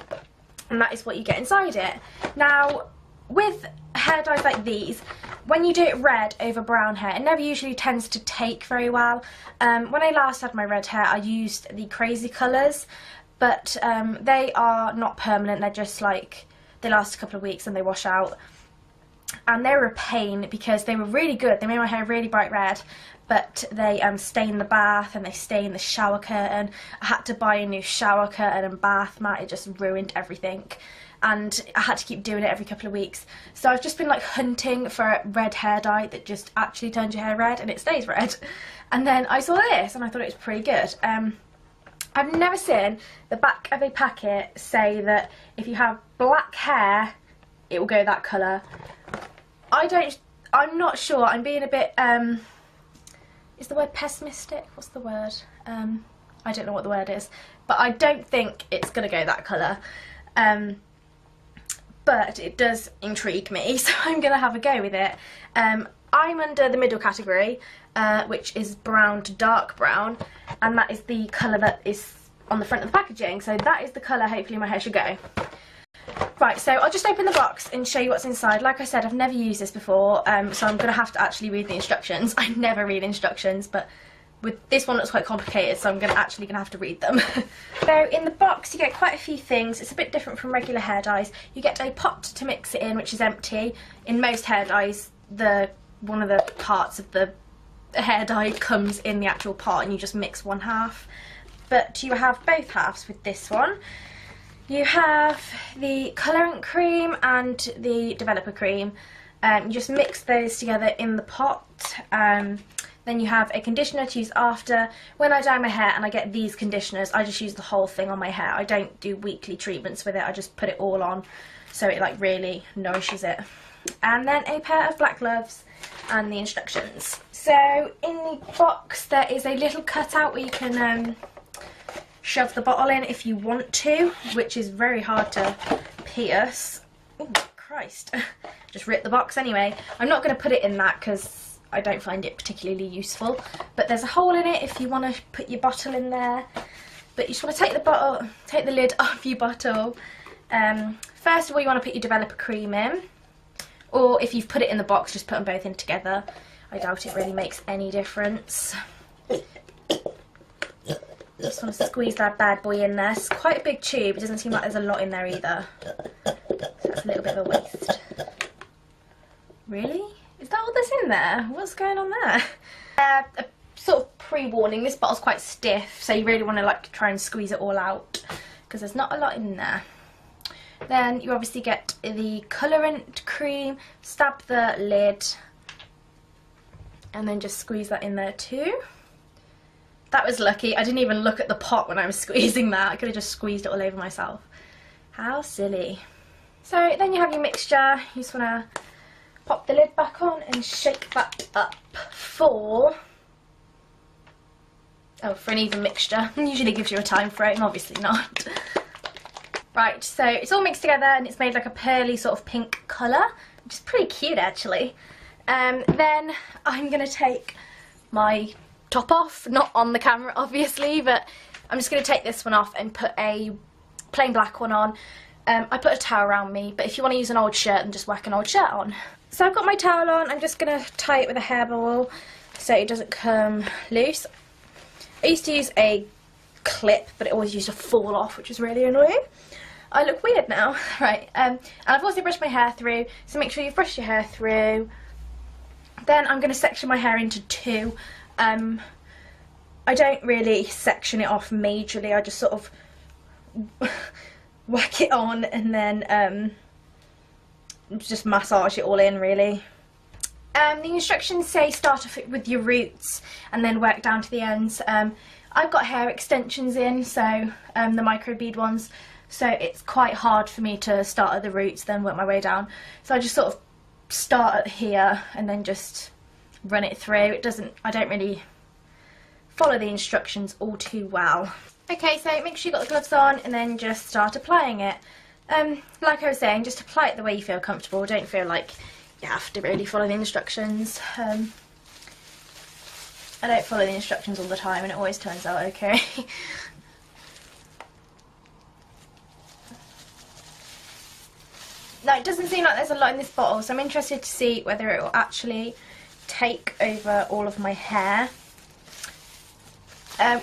[SPEAKER 7] that is what you get inside it. Now, with hair dyes like these, when you do it red over brown hair, it never usually tends to take very well. When I last had my red hair, I used the crazy colours, but they are not permanent. They're just like, they last a couple of weeks and they wash out. And they were a pain because they were really good. They made my hair really bright red, but they stain the bath and they stain the shower curtain. I had to buy a new shower curtain and bath mat. It just ruined everything. And I had to keep doing it every couple of weeks. So I've just been like hunting for a red hair dye that just actually turns your hair red and it stays red. And then I saw this and I thought it was pretty good. I've never seen the back of a packet say that if you have black hair, it will go that colour. I'm not sure. I'm being a bit, is the word pessimistic? What's the word? I don't know what the word is. But I don't think it's going to go that colour. But it does intrigue me, so I'm going to have a go with it. I'm under the middle category, which is brown to dark brown, and that is the colour that is on the front of the packaging. So that is the colour hopefully my hair should go. Right, so I'll just open the box and show you what's inside. Like I said, I've never used this before, so I'm going to have to actually read the instructions. I never read instructions, but with this one it's quite complicated, so I'm actually going to have to read them. So in the box you get quite a few things. It's a bit different from regular hair dyes. You get a pot to mix it in, which is empty. In most hair dyes, one of the parts of the hair dye comes in the actual pot and you just mix one half. But you have both halves with this one. You have the colourant cream and the developer cream. You just mix those together in the pot. Then you have a conditioner to use after. When I dye my hair and I get these conditioners, I just use the whole thing on my hair. I don't do weekly treatments with it. I just put it all on so it like really nourishes it. And then a pair of black gloves and the instructions. So in the box there is a little cutout where you can shove the bottle in if you want to, which is very hard to pierce. Oh Christ, just rip the box anyway. I'm not going to put it in that because I don't find it particularly useful, but there's a hole in it if you want to put your bottle in there. But you just want to take the lid off your bottle. First of all you want to put your developer cream in, or if you've put it in the box just put them both in together. I doubt it really makes any difference. Just want to squeeze that bad boy in there. It's quite a big tube. It doesn't seem like there's a lot in there either. So that's a little bit of a waste. Really? Is that all that's in there? What's going on there? A sort of pre-warning, this bottle's quite stiff, so you really want to like try and squeeze it all out because there's not a lot in there. Then you obviously get the colourant cream, stab the lid, and then just squeeze that in there too. That was lucky. I didn't even look at the pot when I was squeezing that. I could have just squeezed it all over myself. How silly. So then you have your mixture. You just want to pop the lid back on and shake that up for an even mixture. Usually gives you a time frame, obviously not. Right, so it's all mixed together and it's made like a pearly sort of pink colour, which is pretty cute actually. Then I'm going to take my top off, not on the camera obviously, but I'm just going to take this one off and put a plain black one on. I put a towel around me, but if you want to use an old shirt, then just whack an old shirt on. So I've got my towel on. I'm just going to tie it with a hair ball so it doesn't come loose. I used to use a clip, but it always used to fall off, which is really annoying. I look weird now. Right, and I've also brushed my hair through, so make sure you've brushed your hair through. Then I'm going to section my hair into two. I don't really section it off majorly, I just sort of whack it on and then just massage it all in really. The instructions say start off with your roots and then work down to the ends. I've got hair extensions in, so the microbead ones, so it's quite hard for me to start at the roots then work my way down. So I just sort of start at here and then just run it through. I don't really follow the instructions all too well. Okay, so make sure you've got the gloves on and then just start applying it. Like I was saying, just apply it the way you feel comfortable. Don't feel like you have to really follow the instructions. I don't follow the instructions all the time and it always turns out okay. Now, it doesn't seem like there's a lot in this bottle, so I'm interested to see whether it will actually take over all of my hair.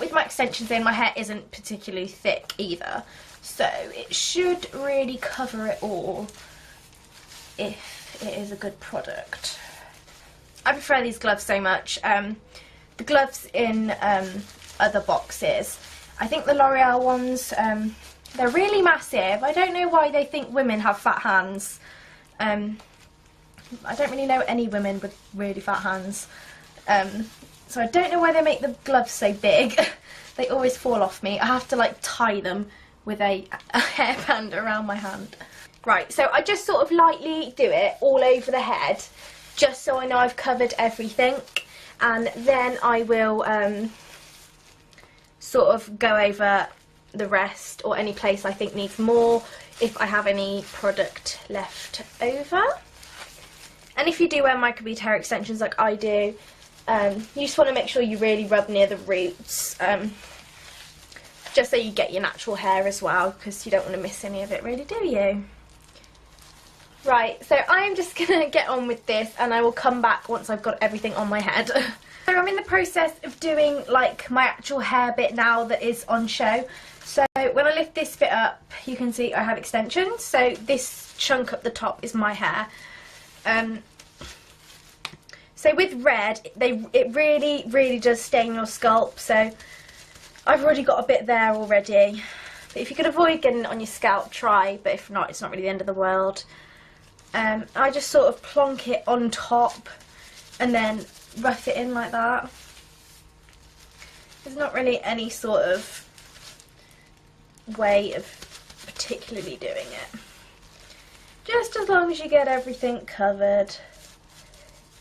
[SPEAKER 7] With my extensions in, my hair isn't particularly thick either, so it should really cover it all if it is a good product. I prefer these gloves so much. The gloves in other boxes, I think the L'Oreal ones, they're really massive. I don't know why they think women have fat hands. I don't really know any women with really fat hands. So I don't know why they make the gloves so big. They always fall off me. I have to like tie them with a hairband around my hand. Right, so I just sort of lightly do it all over the head, just so I know I've covered everything. And then I will sort of go over the rest, or any place I think needs more, if I have any product left over. And if you do wear microbead hair extensions like I do, you just want to make sure you really rub near the roots, just so you get your natural hair as well, because you don't want to miss any of it, really, do you? Right, so I'm just going to get on with this, and I will come back once I've got everything on my head. So I'm in the process of doing like my actual hair bit now that is on show. So when I lift this bit up, you can see I have extensions. So this chunk up the top is my hair. So with red, it really does stain your scalp. So I've already got a bit there already. But if you could avoid getting it on your scalp, try. But if not, it's not really the end of the world. I just sort of plonk it on top and then rough it in like that. There's not really any sort of way of particularly doing it. Just as long as you get everything covered.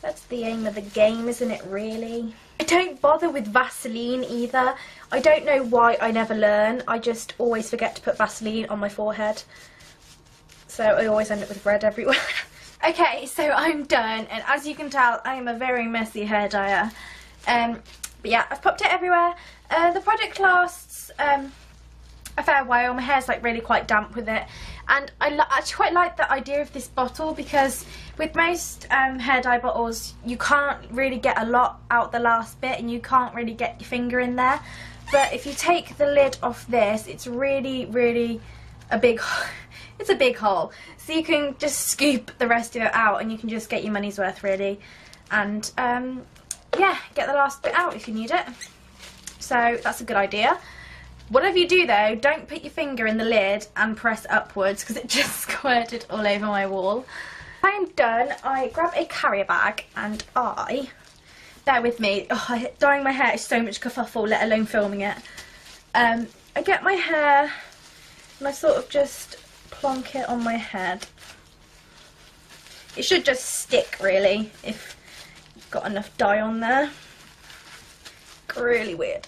[SPEAKER 7] That's the aim of the game, isn't it, really? I don't bother with Vaseline either. I don't know why I never learn. I just always forget to put Vaseline on my forehead. So I always end up with red everywhere. Okay, so I'm done, and as you can tell, I am a very messy hair dyer. But yeah, I've popped it everywhere. The product lasts a fair while. My hair's like really quite damp with it, and I actually quite like the idea of this bottle, because with most hair dye bottles you can't really get a lot out the last bit, and you can't really get your finger in there. But if you take the lid off this, it's really a big it's a big hole, so you can just scoop the rest of it out and you can just get your money's worth, really. And yeah, get the last bit out if you need it. So that's a good idea. Whatever you do though, don't put your finger in the lid and press upwards, because it just squirted all over my wall. I am done. I grab a carrier bag and bear with me, dyeing my hair is so much kerfuffle, let alone filming it. I get my hair and I sort of just plonk it on my head. It should just stick, really, if you've got enough dye on there. Really weird.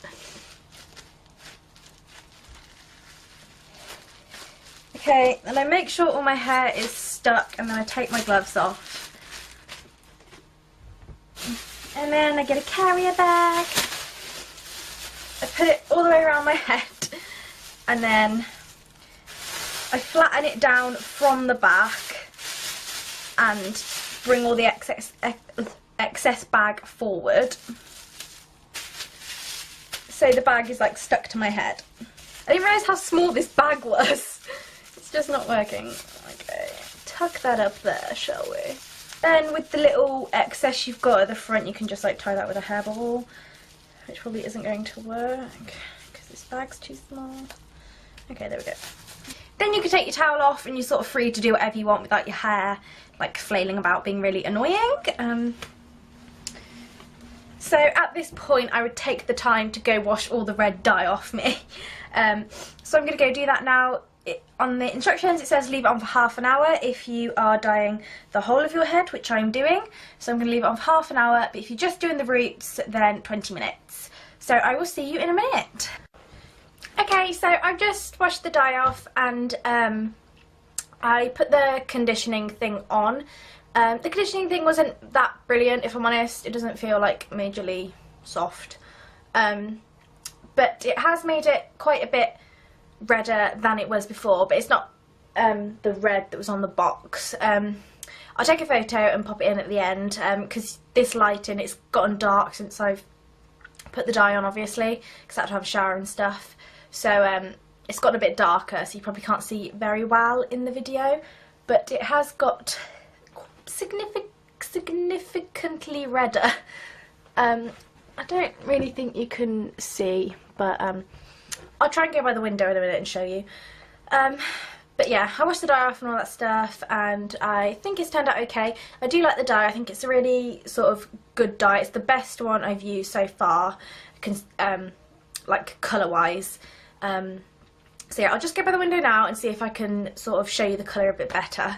[SPEAKER 7] Okay, then I make sure all my hair is stuck, and then I take my gloves off. And then I get a carrier bag. I put it all the way around my head, and then I flatten it down from the back and bring all the excess bag forward. So the bag is like stuck to my head. I didn't realise how small this bag was. It's just not working. Okay, tuck that up there, shall we? Then with the little excess you've got at the front, you can just like tie that with a hair ball, which probably isn't going to work because this bag's too small. Okay, there we go. Then you can take your towel off and you're sort of free to do whatever you want without your hair like flailing about being really annoying. So at this point I would take the time to go wash all the red dye off me. So I'm going to go do that now. On the instructions it says leave it on for half an hour if you are dyeing the whole of your head, which I'm doing. So I'm going to leave it on for half an hour, but if you're just doing the roots, then 20 minutes. So I will see you in a minute. Okay, so I've just washed the dye off and I put the conditioning thing on. The conditioning thing wasn't that brilliant, if I'm honest. It doesn't feel like majorly soft. But it has made it quite a bit redder than it was before, but it's not the red that was on the box. I'll take a photo and pop it in at the end, because this lighting, it's gotten dark since I've put the dye on, obviously, because I had to have a shower and stuff. So it's gotten a bit darker, so you probably can't see it very well in the video, but it has got significantly redder. I don't really think you can see, but I'll try and go by the window in a minute and show you. But yeah, I washed the dye off and all that stuff, and I think it's turned out okay. I do like the dye. I think it's a really sort of good dye. It's the best one I've used so far, like colour-wise. So yeah, I'll just go by the window now and see if I can sort of show you the colour a bit better.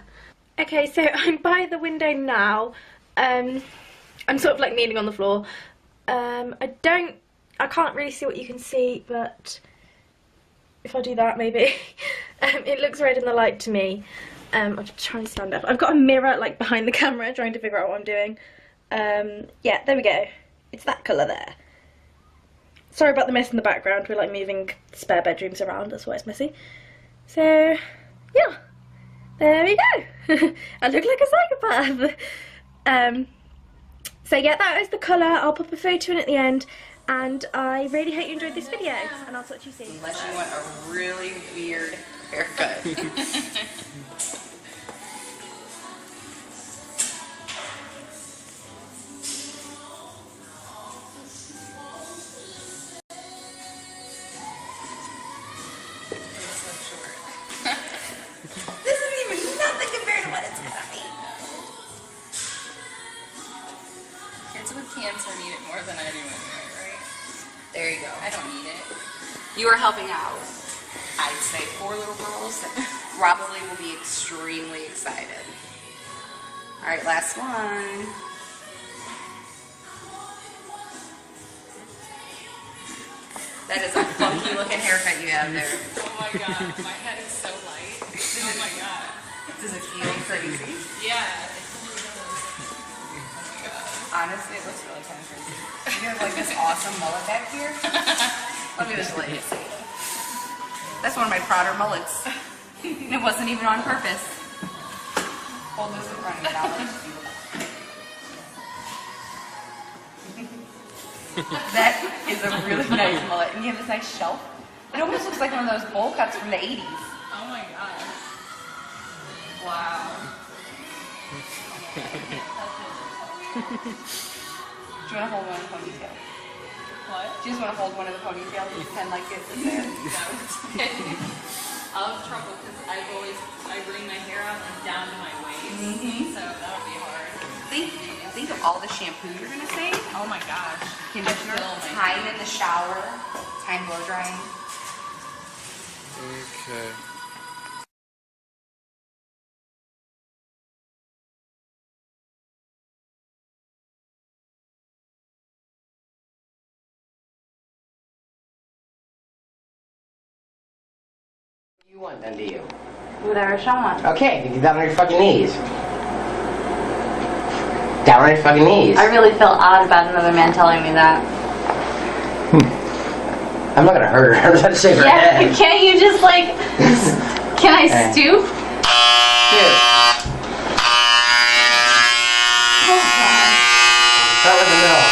[SPEAKER 7] Okay, so I'm by the window now. I'm sort of like kneeling on the floor. I can't really see what you can see, but if I do that, maybe. It looks red in the light to me. I'm just trying to stand up. I've got a mirror like behind the camera trying to figure out what I'm doing. Yeah, there we go. It's that colour there. Sorry about the mess in the background. We're like moving spare bedrooms around, that's why it's messy. So, yeah. There we go. I look like a psychopath. So yeah, that is the colour. I'll pop a photo in at the end. And I really hope you enjoyed this video, and I'll talk to you soon.
[SPEAKER 5] Unless you want a really weird haircut.
[SPEAKER 8] This is even nothing compared to what it's gonna be. Kids with cancer need it more than I do anyway, right? There you go. I don't need it. You are helping out. I'd say 4 little girls that probably will be extremely excited. Alright, last one. That is a funky looking haircut you have there. Oh my god, my head is so light. Oh my god. Does it feel crazy? Yeah. Honestly, it looks really kind of crazy. You have like this awesome mullet back here. Let me just let you see. That's one of my prouder mullets. It wasn't even on purpose. Hold this in front of you now. That is a really nice mullet, and you have this nice shelf. It almost looks like one of those bowl cuts from the 80s. Oh my god. Wow. Do you want to hold one of the ponytails? What? Do you just want to hold one of the ponytails and pretend like it's in there? I'll have trouble because I bring my hair out and down to my waist, so that'll be hard. Think of all the shampoo you're gonna save. Oh my gosh. Conditioner, time in the shower, time blow drying.
[SPEAKER 9] Okay.
[SPEAKER 10] You want then, do you?
[SPEAKER 8] Whatever Sean.
[SPEAKER 10] Okay, you get down on your fucking knees. Down on your fucking knees.
[SPEAKER 8] I really feel odd about another man telling me that.
[SPEAKER 10] I'm not gonna hurt her. I'm trying to shave her head.
[SPEAKER 8] Can't you just like, can I stoop?
[SPEAKER 10] Stoop.
[SPEAKER 8] Oh god.
[SPEAKER 10] Start with the middle.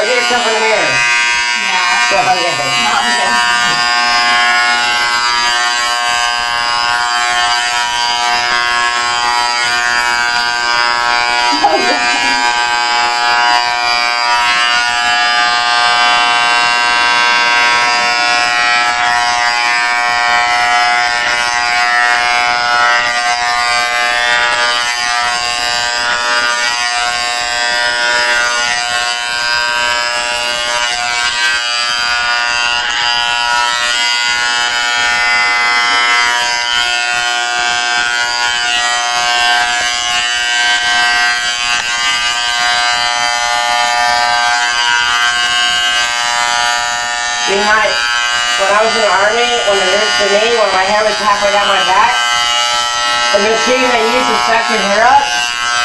[SPEAKER 10] Yourself in the mirror. Yeah. So, okay. was in the army, when they did it to me, when my hair was halfway down my back, the machine they used to suck your hair up,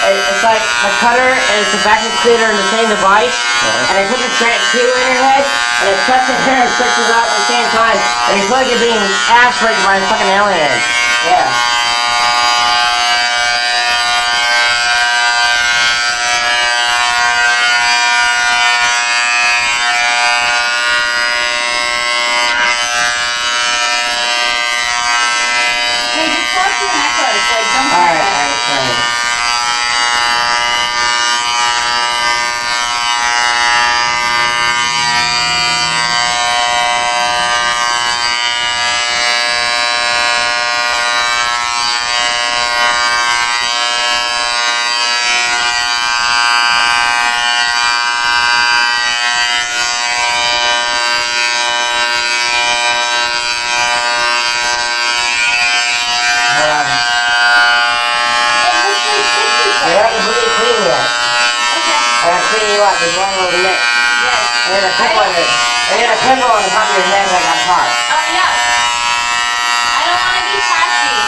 [SPEAKER 10] it's like a cutter and it's a vacuum cleaner in the same device, and they put the tube in your head, and it cuts the hair and stretches out at the same time, and you feel like you're being ass raped by a fucking alien. Yeah. There's one little nick. And then a pimple on it. And then a pimple on the top of your head like on top.
[SPEAKER 8] Oh, no. I don't want to be tacky.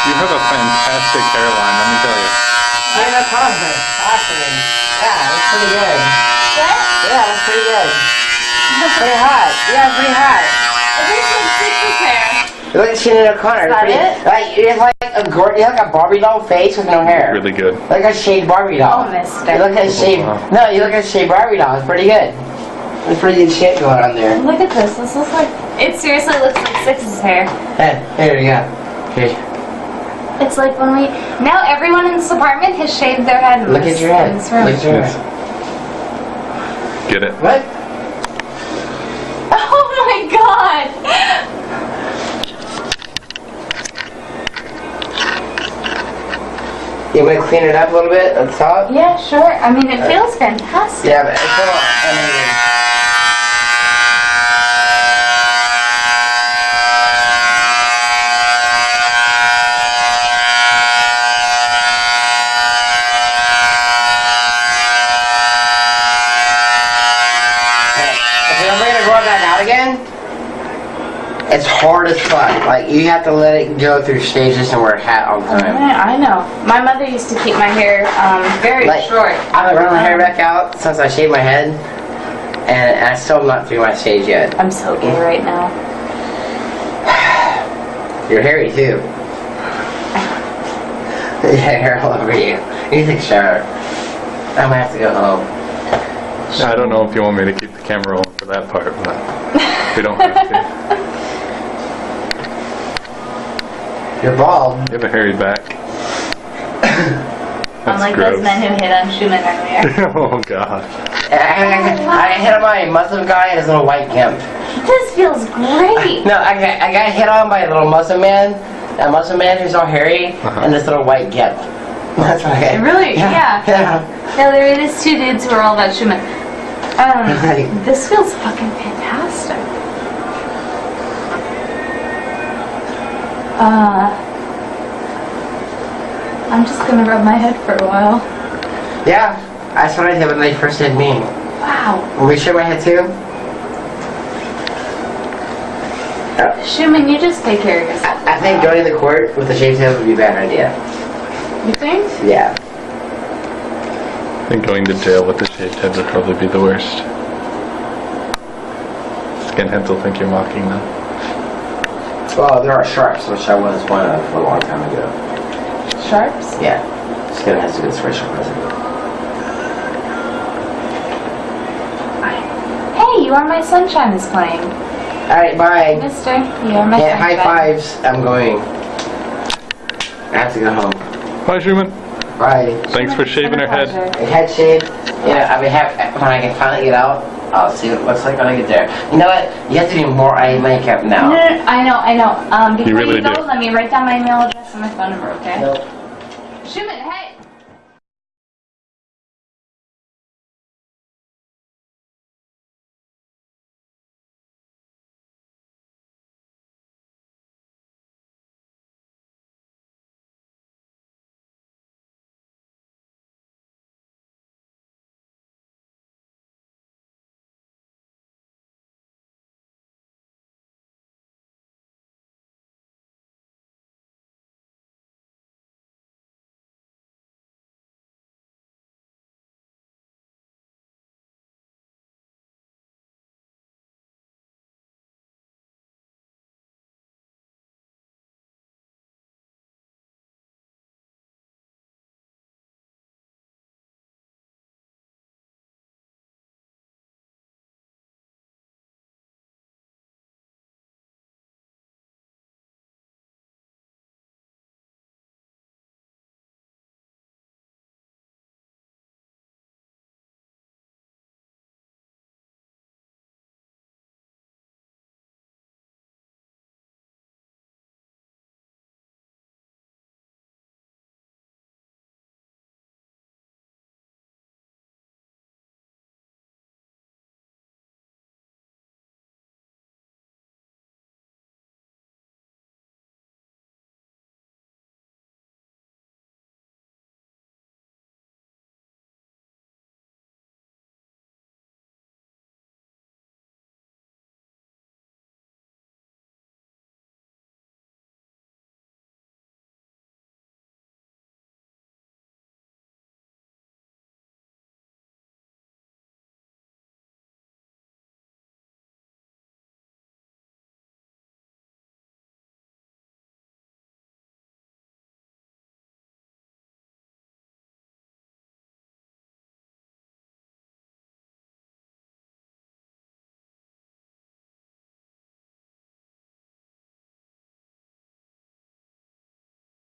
[SPEAKER 13] You have a fantastic hairline, let me tell you.
[SPEAKER 10] Yeah, no problem. Awesome. Yeah, that's pretty good.
[SPEAKER 8] What?
[SPEAKER 10] Yeah, that's pretty good. Pretty hot. Yeah, pretty hot.
[SPEAKER 8] It looks like Six's hair.
[SPEAKER 10] You look like Shannon O'Connor.
[SPEAKER 8] Is that it?
[SPEAKER 10] Like, you have like a Barbie doll face with no hair.
[SPEAKER 13] Really good.
[SPEAKER 10] Like a shaved Barbie doll.
[SPEAKER 8] Oh, mister.
[SPEAKER 10] You look like a shaved. No, you look like a shaved Barbie doll. It's pretty good. There's pretty good shit going on there.
[SPEAKER 8] Look at this. This looks like... It seriously looks like Six's hair.
[SPEAKER 10] Hey, here we go. Here.
[SPEAKER 8] It's like when we... Now everyone in this apartment has shaved their head.
[SPEAKER 10] Look at your head. Look at your head.
[SPEAKER 13] Get it.
[SPEAKER 10] What?
[SPEAKER 8] Oh my god!
[SPEAKER 10] You want to clean it up a little bit at the top?
[SPEAKER 8] Yeah, sure. I mean, it feels fantastic.
[SPEAKER 10] Yeah, but it's a little uneven. Again, it's hard as fuck. Like, you have to let it go through stages and wear a hat all the time.
[SPEAKER 8] I know. My mother used to keep my hair very short.
[SPEAKER 10] I've been running my hair back out since I shaved my head, and I still not through my stage yet.
[SPEAKER 8] I'm so gay right now.
[SPEAKER 10] You're hairy too. You have hair all over you. You need to take a shower. I might have to go home.
[SPEAKER 13] I don't know if you want me to keep the camera rolling for that part, but we don't have to.
[SPEAKER 10] You're bald.
[SPEAKER 13] You have a hairy back.
[SPEAKER 8] Unlike those men who hit on Schumann earlier.
[SPEAKER 13] Oh god.
[SPEAKER 10] I hit on my Muslim guy and his little white gimp.
[SPEAKER 8] This feels great.
[SPEAKER 10] No, I got hit on by a little Muslim man. A Muslim man who's all hairy and this little white gimp. That's right.
[SPEAKER 8] Really? Yeah. No, there is two dudes who are all about Schumann. This feels fucking fantastic. I'm just gonna rub my head for a while.
[SPEAKER 10] Yeah, that's what I did when they first did me.
[SPEAKER 8] Wow.
[SPEAKER 10] Will we shave my head too?
[SPEAKER 8] Schumann, you just take care of yourself.
[SPEAKER 10] I think going to the court with a shaved head would be a bad idea.
[SPEAKER 8] You think?
[SPEAKER 10] Yeah.
[SPEAKER 13] I think going to jail with a shaved head would probably be the worst. Skinheads will think you're mocking them.
[SPEAKER 10] Well, there are sharps, which I was one of a long time ago.
[SPEAKER 8] Sharps?
[SPEAKER 10] Yeah. Skinheads are good special present.
[SPEAKER 8] Hey, You Are My Sunshine is playing.
[SPEAKER 10] Alright, bye.
[SPEAKER 8] Mister, You Are My
[SPEAKER 10] Yeah,
[SPEAKER 8] Sunshine.
[SPEAKER 10] high fives. I'm going. I have to go home.
[SPEAKER 13] Bye, Schumann.
[SPEAKER 10] Bye.
[SPEAKER 13] Thanks for shaving her head.
[SPEAKER 10] Head shave. Yeah, I mean, when I can finally get out, I'll see what it looks like when I get there. You know what? You have to do more eye makeup now.
[SPEAKER 8] No, I know. Before
[SPEAKER 13] You really
[SPEAKER 8] you go,
[SPEAKER 13] do.
[SPEAKER 8] let me write down my email address and my phone number, okay?
[SPEAKER 10] Nope.
[SPEAKER 8] Schumann, hey!